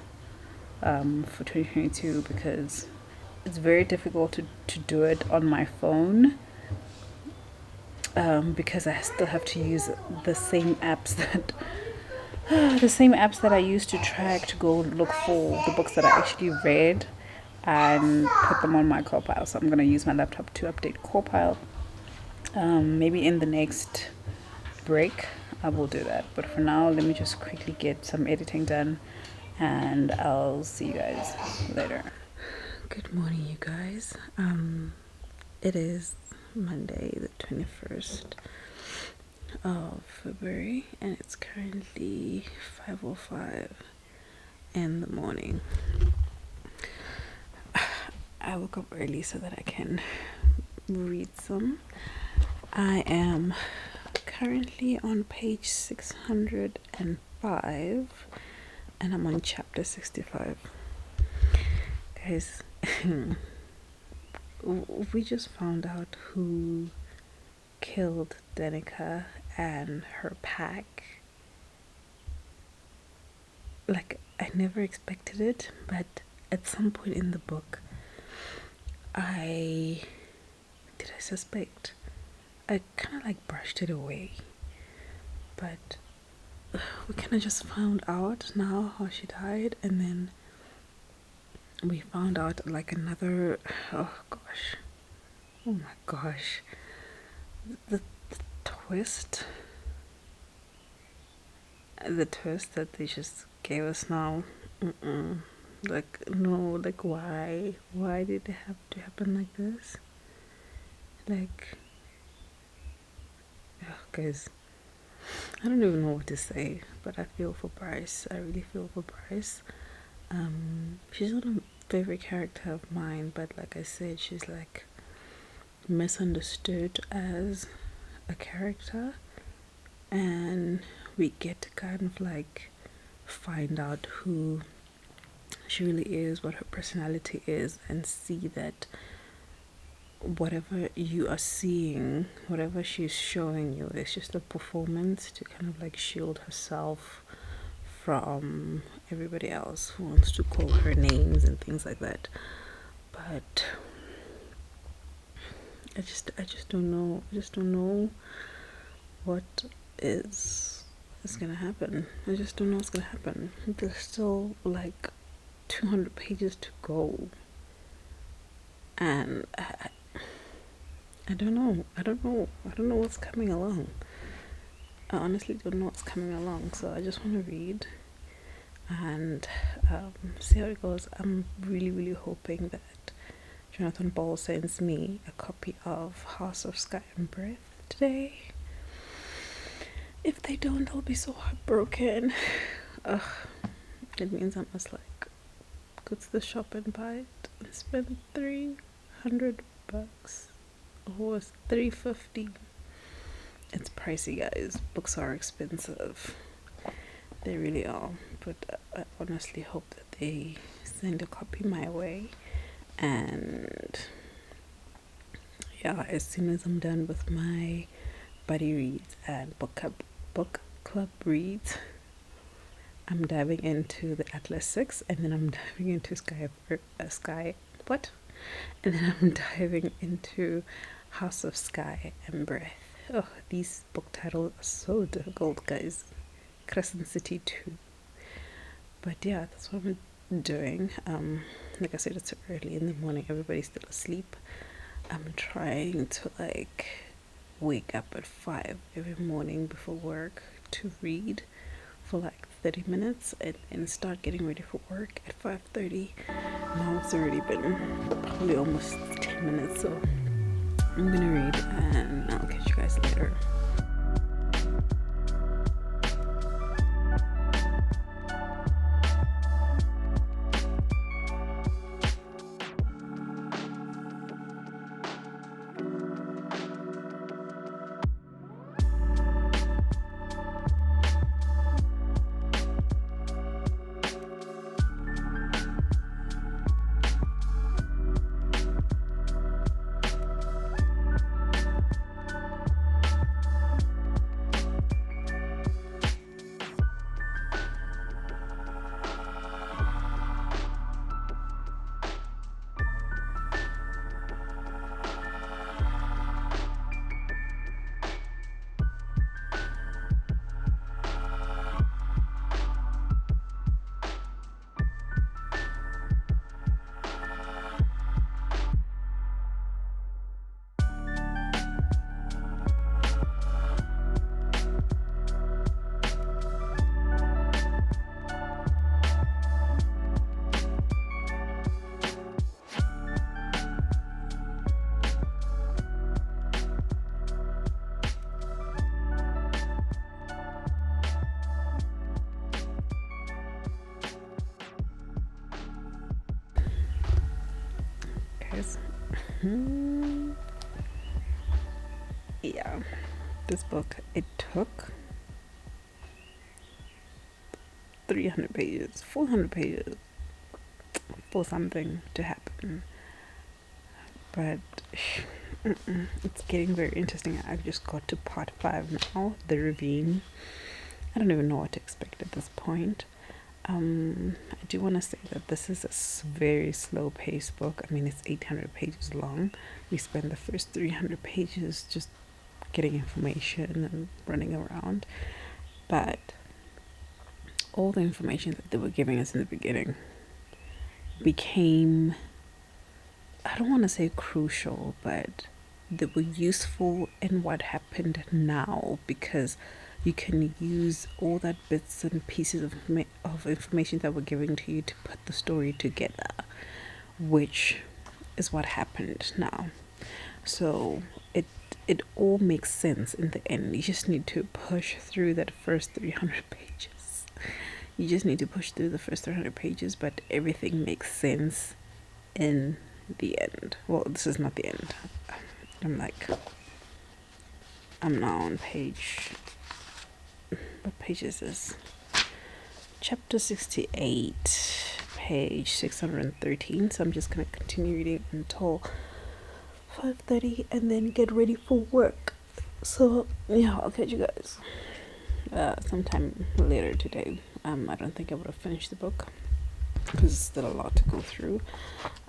[SPEAKER 1] for 2022 because it's very difficult to do it on my phone because I still have to use the same apps that I used to track to go look for the books that I actually read and put them on my core pile. So I'm going to use my laptop to update core pile. Maybe in the next break I will do that, but for now let me just quickly get some editing done and I'll see you guys later. Good morning, you guys. It is Monday the 21st of February and it's currently 5:05 in the morning. I woke up early so that I can read some. I am currently on page 605 and I'm on chapter 65. Guys, we just found out who killed Danica and her pack. Like, I never expected it, but at some point in the book I suspect. I kind of like brushed it away, but we kind of just found out now how she died, and then we found out like another, oh my gosh,
[SPEAKER 2] the twist, the twist that they just gave us now. Like, no, like, why did it have to happen like this? Like, ugh, guys, I don't even know what to say, but I feel for Bryce. I really feel for Bryce. She's not a favorite character of mine, but like I said, she's like misunderstood as a character, and we get to kind of like find out who she really is, what her personality is, and see that whatever you are seeing, whatever she's showing you, is just a performance to kind of like shield herself from everybody else who wants to call her names and things like that. But I just don't know. I just don't know what is gonna happen. I just don't know what's gonna happen. There's still like 200 pages to go, and I don't know. I don't know what's coming along. I honestly don't know what's coming along. So I just want to read and see how it goes. I'm really hoping that Jonathan Ball sends me a copy of House of Sky and Breath today. If they don't, I'll be so heartbroken. Ugh, it means I must like go to the shop and buy it and spend $300 or $350. It's pricey, guys. Books are expensive. They really are. But I honestly hope that they send a copy my way. And yeah, as soon as I'm done with my buddy reads and book club reads, I'm diving into the Atlas 6, and then I'm diving into and then I'm diving into House of Sky and Breath. Oh, these book titles are so difficult, guys. Crescent City 2. But yeah, that's what I'm doing. Like I said, it's early in the morning. Everybody's still asleep. I'm trying to like wake up at 5 every morning before work to read for like 30 minutes and start getting ready for work at 5:30. Now it's already been probably almost 10 minutes, so I'm gonna read and I'll catch you guys later. Guys, yeah, this book, it took 300 pages, 400 pages for something to happen. But it's getting very interesting. I've just got to part 5 now, the ravine. I don't even know what to expect at this point. I do want to say that this is a very slow paced book. I mean, it's 800 pages long. We spend the first 300 pages just getting information and running around. But all the information that they were giving us in the beginning became, I don't want to say crucial, but that were useful in what happened now, because you can use all that bits and pieces of information that were given to you to put the story together, which is what happened now. So it all makes sense in the end. You just need to push through that first 300 pages. You just need to push through the first 300 pages, but everything makes sense in the end. Well, this is not the end. I'm now on page, what page is this? Chapter 68, page 613. So I'm just gonna continue reading until 5:30 and then get ready for work. So yeah, I'll catch you guys sometime later today. I don't think I would have finished the book because there's still a lot to go through.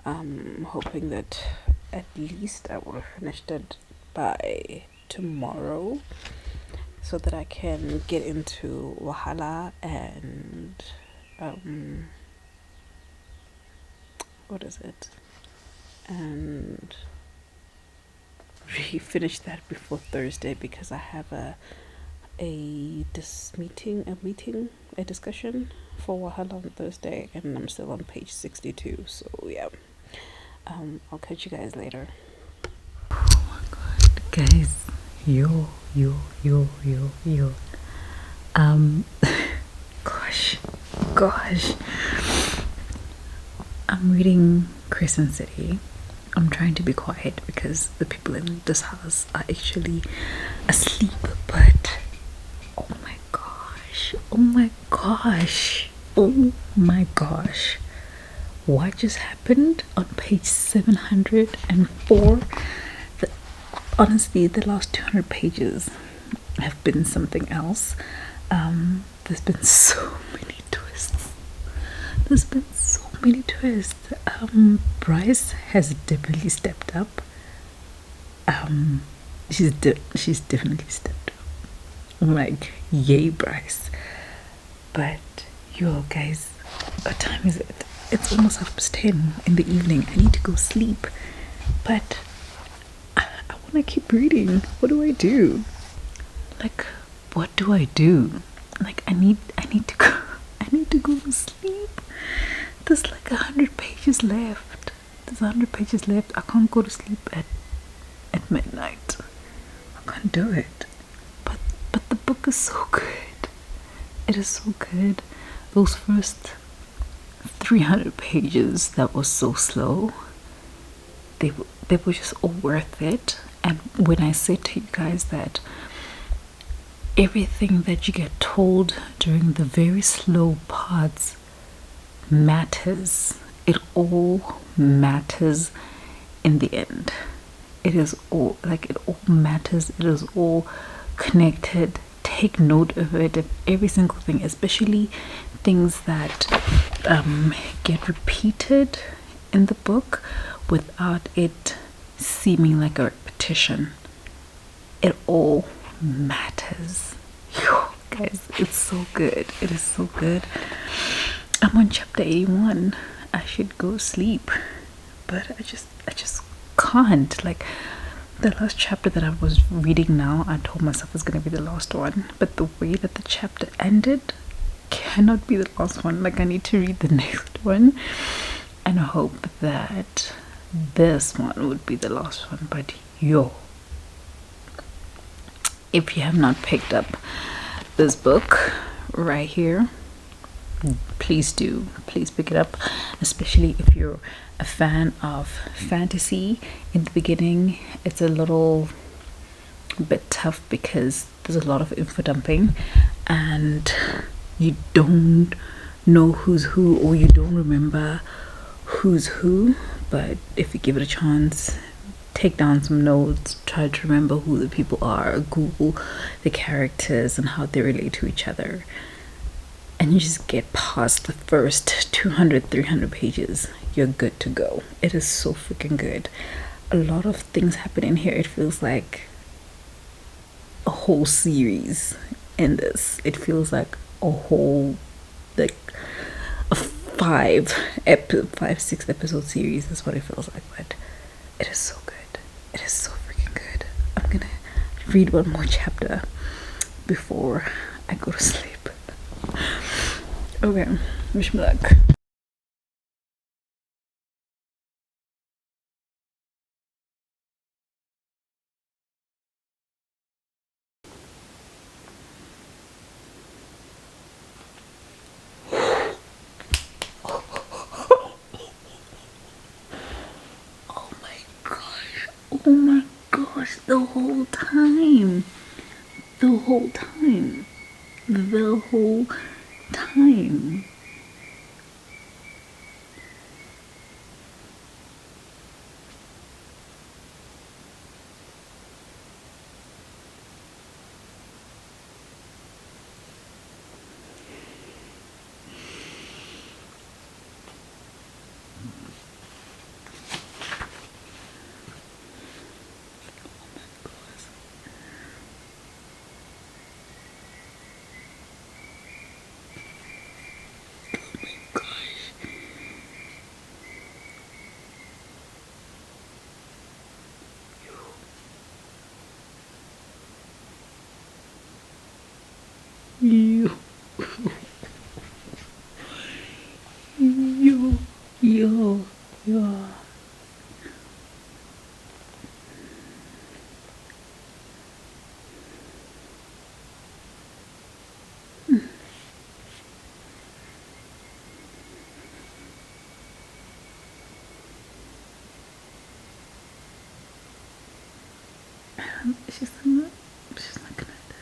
[SPEAKER 2] I'm hoping that at least I will have finished it by tomorrow, so that I can get into Wahala and what is it? And finish that before Thursday, because I have a discussion for Wahala on Thursday, and I'm still on page 62. So yeah, I'll catch you guys later. Oh my god, guys, yo. Gosh, I'm reading Crescent City. I'm trying to be quiet because the people in this house are actually asleep, but oh my gosh, what just happened on page 704? Honestly, the last 200 pages have been something else. There's been so many twists. Bryce has definitely stepped up. She's definitely stepped up. I'm like, yay, Bryce. But yo, guys, what time is it? It's almost 10:30 in the evening. I need to go sleep, but I want to keep reading. What do I do? Like, what do I do? Like, I need to go. I need to go to sleep. There's like 100 pages left. I can't go to sleep at midnight. I can't do it. But the book is so good. It is so good. Those first 300 pages that was so slow, they were just all worth it. And when I say to you guys that everything that you get told during the very slow parts matters, it all matters in the end. It all matters. It is all connected. Take note of it, of every single thing, especially things that get repeated in the book without it seeming like a repetition. It all matters. Guys, it's so good. It is so good. I'm on chapter 81. I should go sleep, but I just can't. Like, the last chapter that I was reading now, I told myself was gonna be the last one, but the way that the chapter ended cannot be the last one. Like, I need to read the next one and hope that this one would be the last one. But yo, if you have not picked up this book right here, please do. Please pick it up, especially if you're a fan of fantasy. In the beginning, it's a little bit tough because there's a lot of info dumping and you don't know who's who, or you don't remember who's who. But if you give it a chance, take down some notes, try to remember who the people are, Google the characters and how they relate to each other, and you just get past the first 200-300 pages, you're good to go. It is so freaking good. A lot of things happen in here. It feels like a whole series in this. It feels like a whole, like a 5-6 episode series is what it feels like. But it is so good. It is so freaking read one more chapter before I go to sleep. Okay, wish me luck. Oh my gosh, the whole time. The whole time. The whole time. You. Yo. She's not gonna die.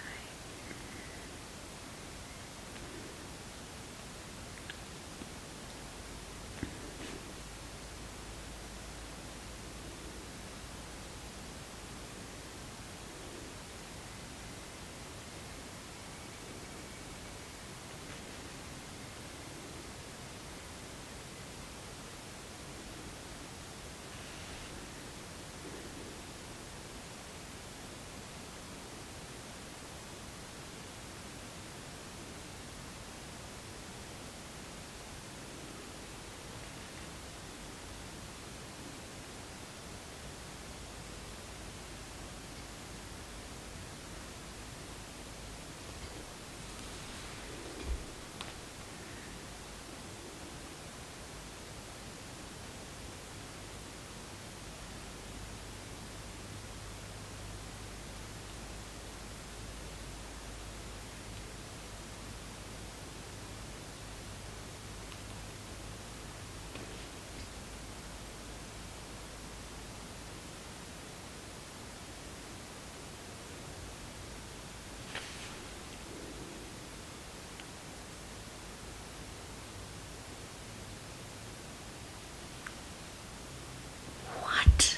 [SPEAKER 2] What?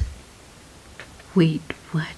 [SPEAKER 2] Wait, what?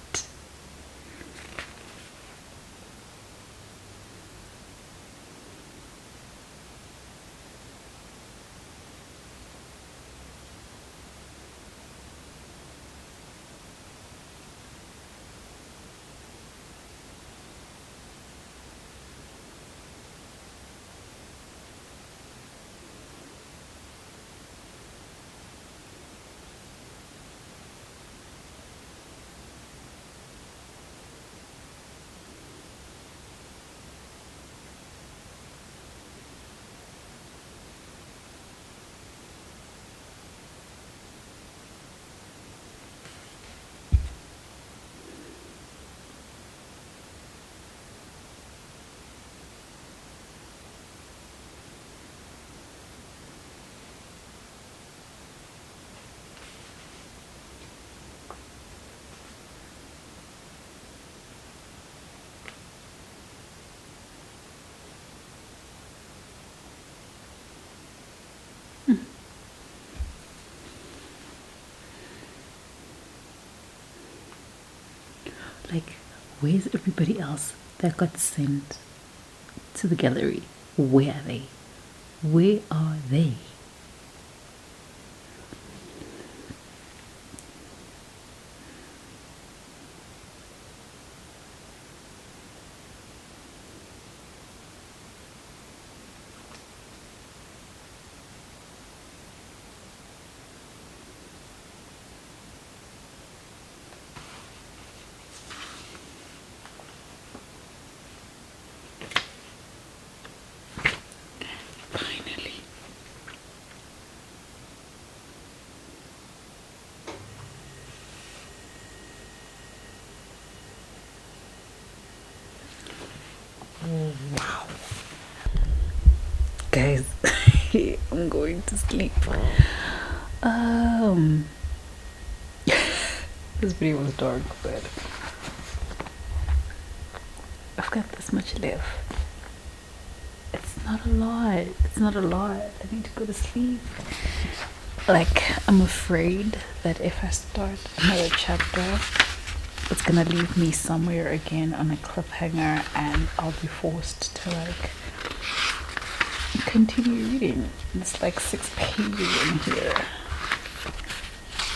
[SPEAKER 2] Like, where's everybody else that got sent to the gallery? Where are they? Where are they?
[SPEAKER 1] Wow. Guys, I'm going to sleep. This video was dark, but I've got this much left. It's not a lot. It's not a lot. I need to go to sleep. Like, I'm afraid that if I start another chapter, it's gonna leave me somewhere again on a cliffhanger, and I'll be forced to like continue reading. It's like 6 pages in here.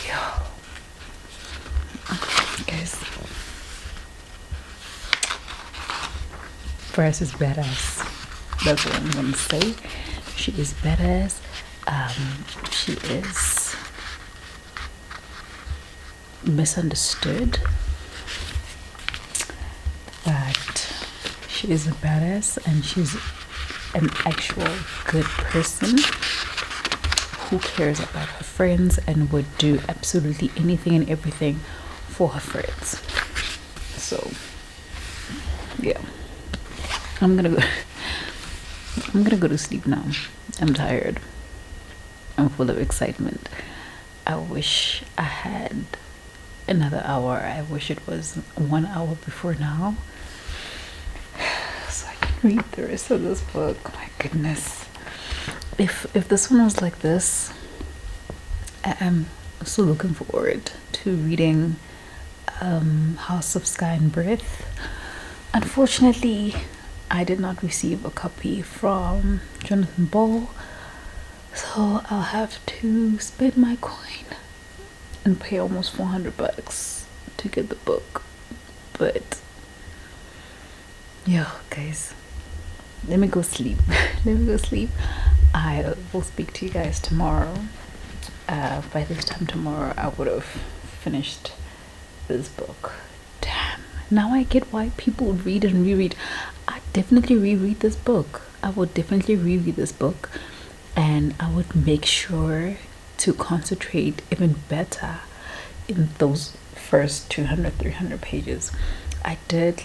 [SPEAKER 1] Yeah. Guys, Bryce is badass. That's what I'm gonna say. She is badass. She is misunderstood, but she is a badass, and she's an actual good person who cares about her friends and would do absolutely anything and everything for her friends. So yeah, I'm gonna go to sleep now. I'm tired. I'm full of excitement. I wish I had another hour. I wish it was 1 hour before now, so I can read the rest of this book. My goodness. If this one was like this, I am so looking forward to reading House of Sky and Breath. Unfortunately, I did not receive a copy from Jonathan Ball, so I'll have to spend my coin and pay almost $400 to get the book. But yeah, guys, let me go sleep. Let me go sleep. I will speak to you guys tomorrow. By this time tomorrow, I would have finished this book. Damn. Now I get why people read and reread. I definitely reread this book. I would definitely reread this book, and I would make sure to concentrate even better in those first 200-300 pages. I did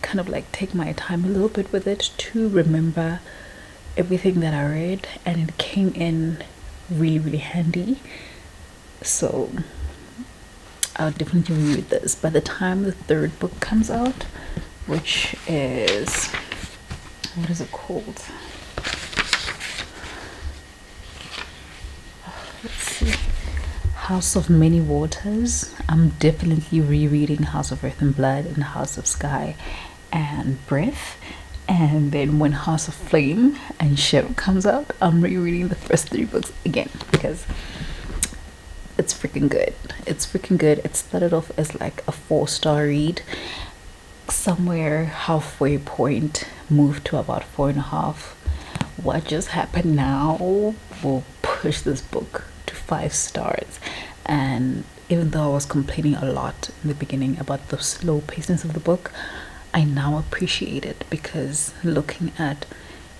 [SPEAKER 1] kind of take my time a little bit with it to remember everything that I read, and it came in really handy. So I'll definitely read this by the time the third book comes out, which is, what is it called? Let's see. House of Many Waters. I'm definitely rereading House of Earth and Blood and House of Sky and Breath. And then when House of Flame and Shadow comes out, I'm rereading the first 3 books again, because it's freaking good. It's freaking good. It started off as like a 4-star read. Somewhere halfway point moved to about 4.5. What just happened now will push this book to 5 stars. And even though I was complaining a lot in the beginning about the slow pacing of the book, I now appreciate it, because looking at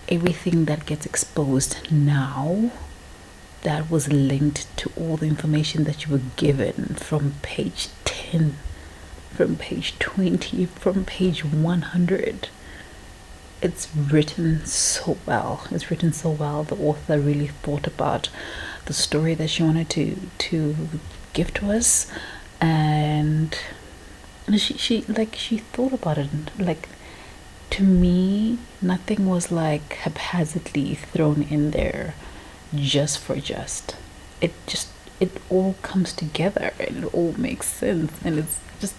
[SPEAKER 1] everything that gets exposed now, that was linked to all the information that you were given from page 10, from page 20, from page 100. It's written so well. It's written so well. The author really thought about the story that she wanted to give to us, and she thought about it. Like, to me, nothing was like haphazardly thrown in there just for just. It all comes together, and it all makes sense, and it's just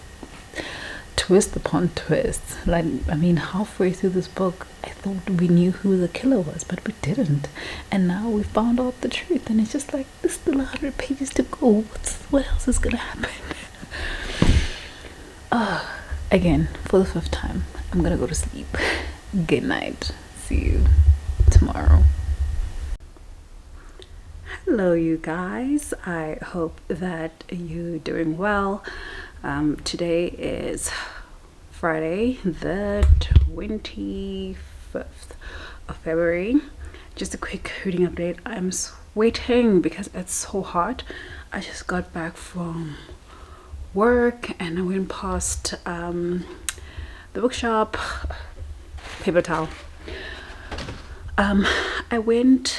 [SPEAKER 1] twist upon twist. Like, I mean, halfway through this book, I thought we knew who the killer was, but we didn't. And now we found out the truth, and it's just like, there's still 100 pages to go. What else is gonna happen? Again, for the 5th time, I'm gonna go to sleep. Good night. See you tomorrow. Hello, you guys. I hope that you're doing well. Today is Friday, the 25th of February. Just a quick reading update. I'm sweating because it's so hot. I just got back from work and I went past the bookshop. Paper towel. I went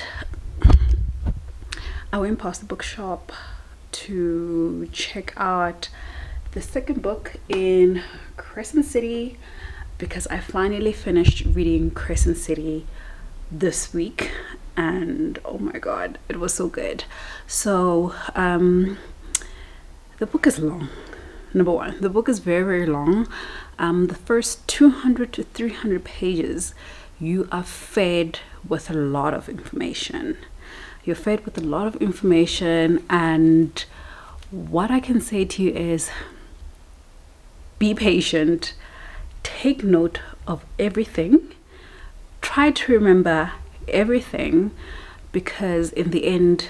[SPEAKER 1] past the bookshop to check out the second book in Crescent City because I finally finished reading Crescent City this week, and oh my god, it was so good. So the book is long. Number one, the book is very, very long. The first 200 to 300 pages, you are fed with a lot of information. You're fed with a lot of information, and what I can say to you is be patient, take note of everything, try to remember everything, because in the end,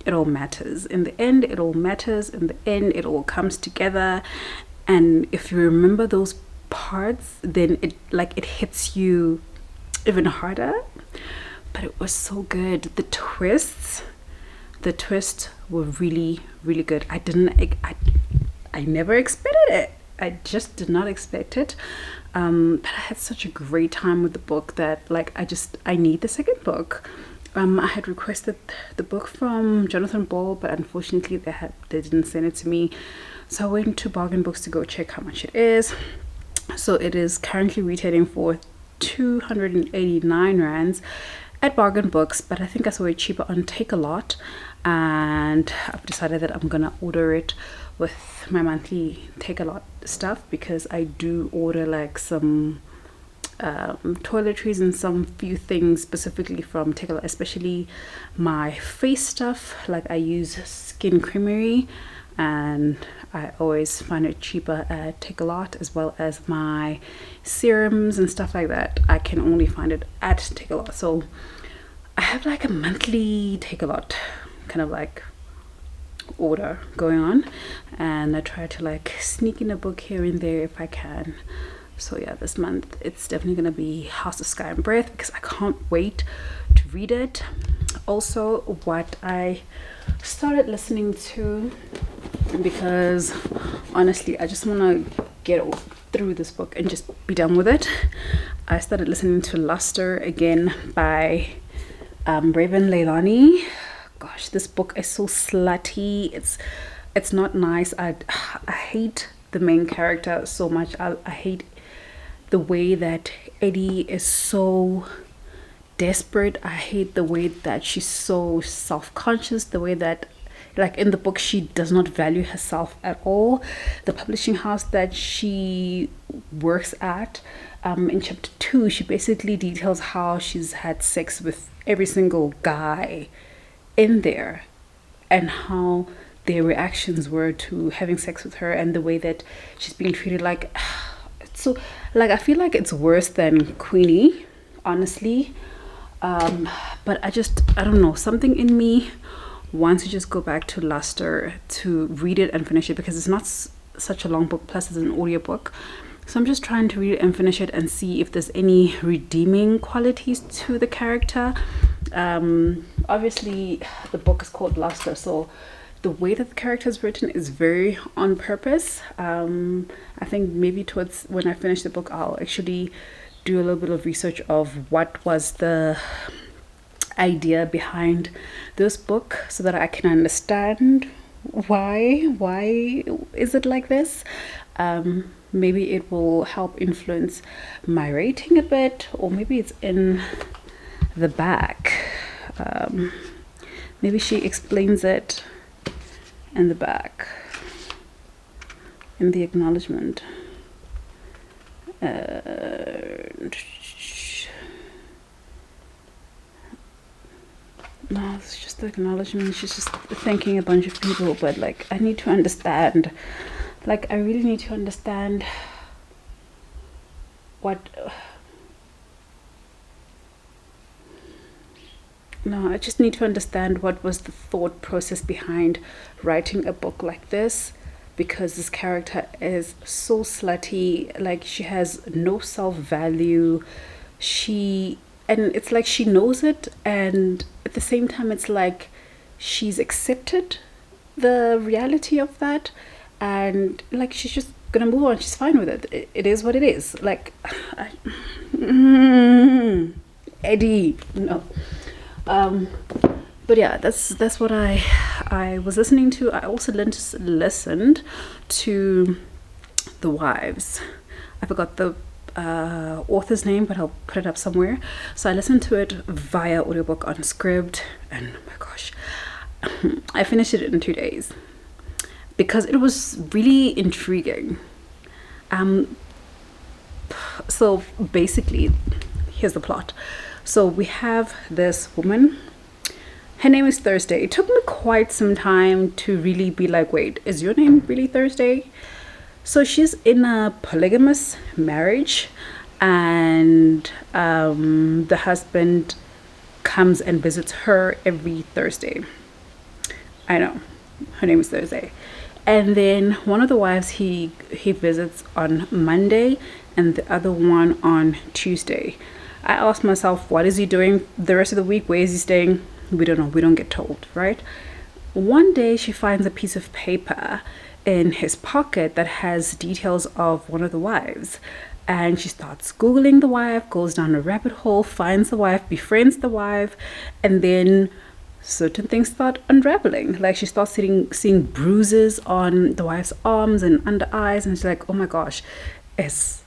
[SPEAKER 1] it all matters. In the end, it all matters. In the end, it all comes together. And if you remember those parts, then it hits you even harder. But it was so good. The twists were really, really good. I never expected it. I just did not expect it. But I had such a great time with the book that I need the second book. I had requested the book from Jonathan Ball, but unfortunately they didn't send it to me. So I went to Bargain Books to go check how much it is. So it is currently retailing for 289 rands at Bargain Books, but I think I saw it cheaper on Takealot, and I've decided that I'm gonna order it with my monthly Takealot stuff, because I do order some toiletries and some few things specifically from Takealot, especially my face stuff. I use Skin Creamery, and I always find it cheaper at Takealot, as well as my serums and stuff like that. I can only find it at Takealot. So I have a monthly Takealot kind of order going on, and I try to sneak in a book here and there if I can. So yeah, this month it's definitely gonna be House of Sky and Breath, because I can't wait to read it. Also, what I started listening to, because honestly I just want to get through this book and just be done with it, I started listening to Luster again by Raven Leilani. Gosh, this book is so slutty. It's not nice. I hate the main character so much. I hate the way that Eddie is so desperate. I hate the way that she's so self-conscious, the way that in the book she does not value herself at all. The publishing house that she works at, in chapter 2, she basically details how she's had sex with every single guy in there, and how their reactions were to having sex with her, and the way that she's being treated. So I feel like it's worse than Queenie, honestly. But I don't know, something in me wants to just go back to Luster to read it and finish it, because it's not such a long book, plus it's an audiobook. So I'm just trying to read it and finish it and see if there's any redeeming qualities to the character. Obviously the book is called Luster, so the way that the character is written is very on purpose. I think maybe towards when I finish the book, I'll actually do a little bit of research of what was the idea behind this book, so that I can understand why is it like this. Maybe it will help influence my rating a bit, or maybe it's in the back. Maybe she explains it in the back, in the acknowledgement. No, it's just the acknowledgement. She's just thanking a bunch of people, but I need to understand. I really need to understand what. No, I just need to understand what was the thought process behind writing a book like this, because this character is so slutty. She has no self-value. And it's she knows it, and at the same time it's she's accepted the reality of that, and she's just gonna move on. She's fine with it. It is what it is. Eddie. No. But yeah, that's what I was listening to. I also listened to The Wives. I forgot the author's name, but I'll put it up somewhere. So I listened to it via audiobook on SCRIBD, and oh my gosh, I finished it in 2 days because it was really intriguing. So basically, here's the plot. So we have this woman. Her name is Thursday. It took me quite some time to really be like, wait, is your name really Thursday? So she's in a polygamous marriage, and the husband comes and visits her every Thursday. I know, her name is Thursday. And then one of the wives he visits on Monday and the other one on Tuesday. I asked myself, what is he doing the rest of the week? Where is he staying? We don't know. We don't get told, right? One day she finds a piece of paper in his pocket that has details of one of the wives. And she starts Googling the wife, goes down a rabbit hole, finds the wife, befriends the wife, and then certain things start unraveling. Like she starts seeing bruises on the wife's arms and under eyes, and she's like, oh my gosh, is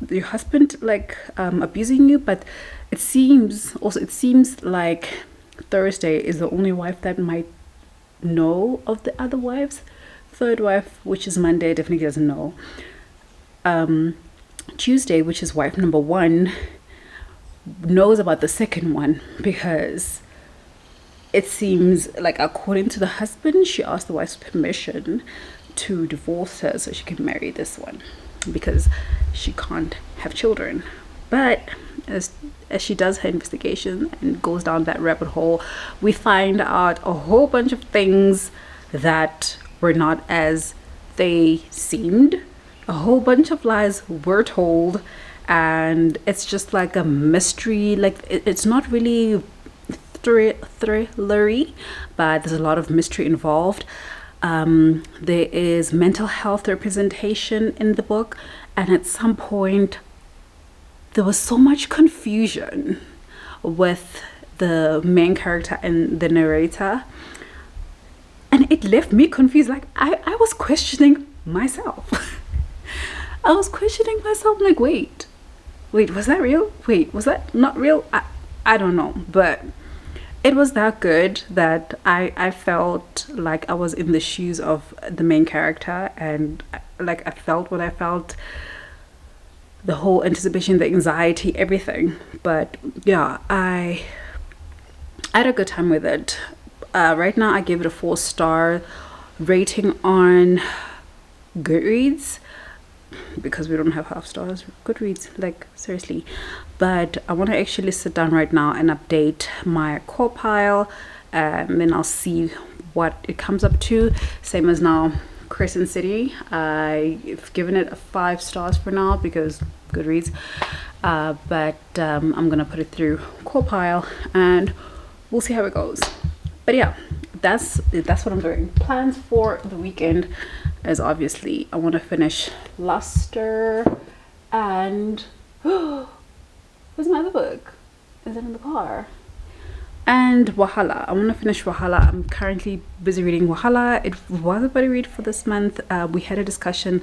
[SPEAKER 1] your husband like abusing you? But it seems like Thursday is the only wife that might know of the other wives. Third wife, which is Monday, definitely doesn't know. Tuesday, which is wife number 1, knows about the second one because it seems like, according to the husband, she asked the wife's permission to divorce her so she can marry this one because she can't have children. But as she does her investigation and goes down that rabbit hole, we find out a whole bunch of things that were not as they seemed. A whole bunch of lies were told, and it's just like a mystery. Like it's not really thrillery, but there's a lot of mystery involved. There is mental health representation in the book, and at some point there was so much confusion with the main character and the narrator, and it left me confused. Like I was questioning myself. I was questioning myself, like, wait, was that real? Wait, was that not real? I don't know, but it was that good that I felt like I was in the shoes of the main character, and like I felt what I felt, the whole anticipation, the anxiety, everything. But yeah, I had a good time with it. Right now I give it a 4-star rating on Goodreads, because we don't have half stars. Goodreads, like seriously. But I want to actually sit down right now and update my core pile, and then I'll see what it comes up to. Same as now, Crescent City, I've given it a 5 stars for now because Goodreads, but I'm gonna put it through core pile and we'll see how it goes. But yeah, that's what I'm doing. Plans for the weekend is obviously I want to finish Luster, and where's my other book? Is it in the car? And Wahala. I want to finish Wahala. I'm currently busy reading Wahala. It was a buddy read for this month. We had a discussion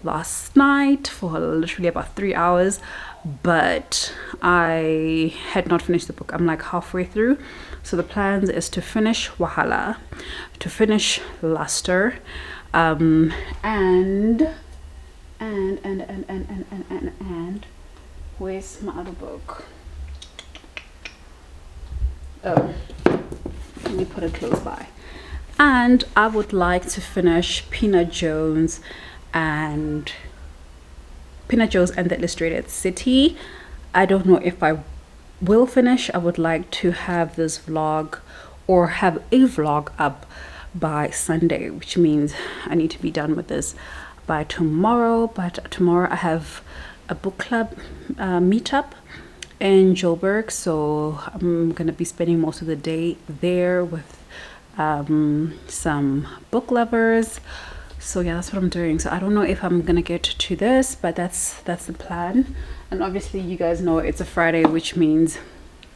[SPEAKER 1] last night for literally about 3 hours, but I had not finished the book. I'm like halfway through. So the plans is to finish Wahala, to finish Luster, and where's my other book? Oh, let me put it close by. And I would like to finish Peanut Jones and the Illustrated City. I don't know if I will finish. I would like to have this vlog, or have a vlog up by Sunday, which means I need to be done with this by tomorrow. But tomorrow I have a book club meetup in Joburg, so I'm gonna be spending most of the day there with some book lovers. So yeah, that's what I'm doing. So I don't know if I'm gonna get to this, but that's the plan. And obviously you guys know it's a Friday, which means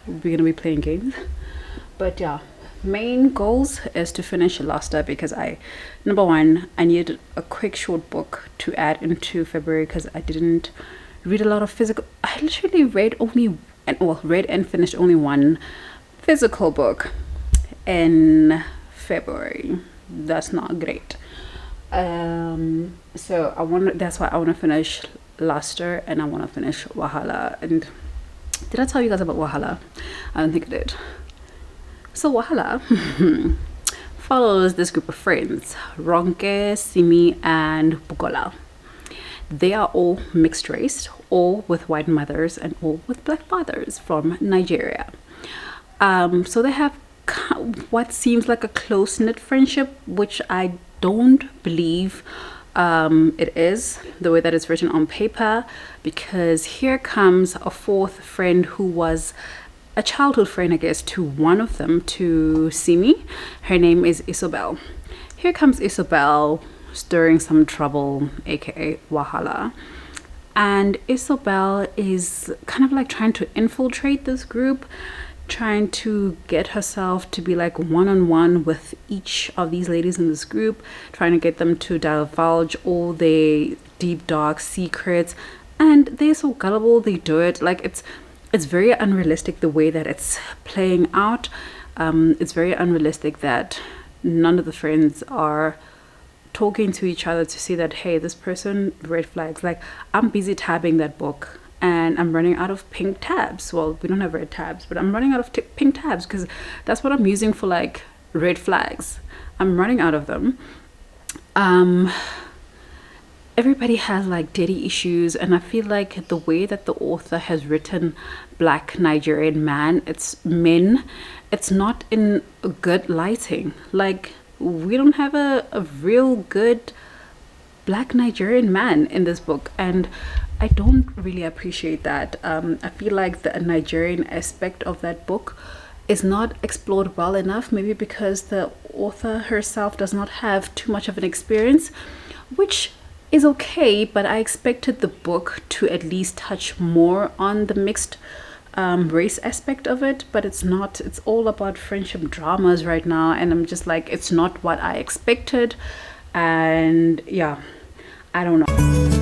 [SPEAKER 2] we're gonna be playing games. But yeah, main goals is to finish Luster because number one, I needed a quick short book to add into February because I didn't read a lot of physical. I literally read and finished only one physical book in February. That's not great. So that's why I want to finish Luster and I want to finish Wahala. And did I tell you guys about Wahala? I don't think I did. So Wahala follows this group of friends, Ronke, Simi, and Bukola. They are all mixed race, all with white mothers and all with black fathers from Nigeria. So they have what seems like a close-knit friendship, which I don't believe it is the way that it's written on paper, because here comes a fourth friend who was a childhood friend, I guess, to one of them, to Simi. Her name is Isobel. Here comes Isobel stirring some trouble, aka Wahala. And Isobel is kind of like trying to infiltrate this group, trying to get herself to be like one-on-one with each of these ladies in this group, trying to get them to divulge all their deep dark secrets. And they're so gullible, they do it. Like it's very unrealistic the way that it's playing out. It's very unrealistic that none of the friends are talking to each other to see that, hey, this person, red flags. Like, I'm busy tabbing that book and I'm running out of pink tabs. Well, we don't have red tabs, but I'm running out of pink tabs because that's what I'm using for like red flags. I'm running out of them. Everybody has like daddy issues, and I feel like the way that the author has written black Nigerian man, it's men, it's not in a good lighting. Like, we don't have a real good black Nigerian man in this book, and I don't really appreciate that. I feel like the Nigerian aspect of that book is not explored well enough, maybe because the author herself does not have too much of an experience, which is okay, but I expected the book to at least touch more on the mixed race aspect of it, but it's not. It's all about friendship dramas right now, and I'm just like, it's not what I expected. And yeah, I don't know.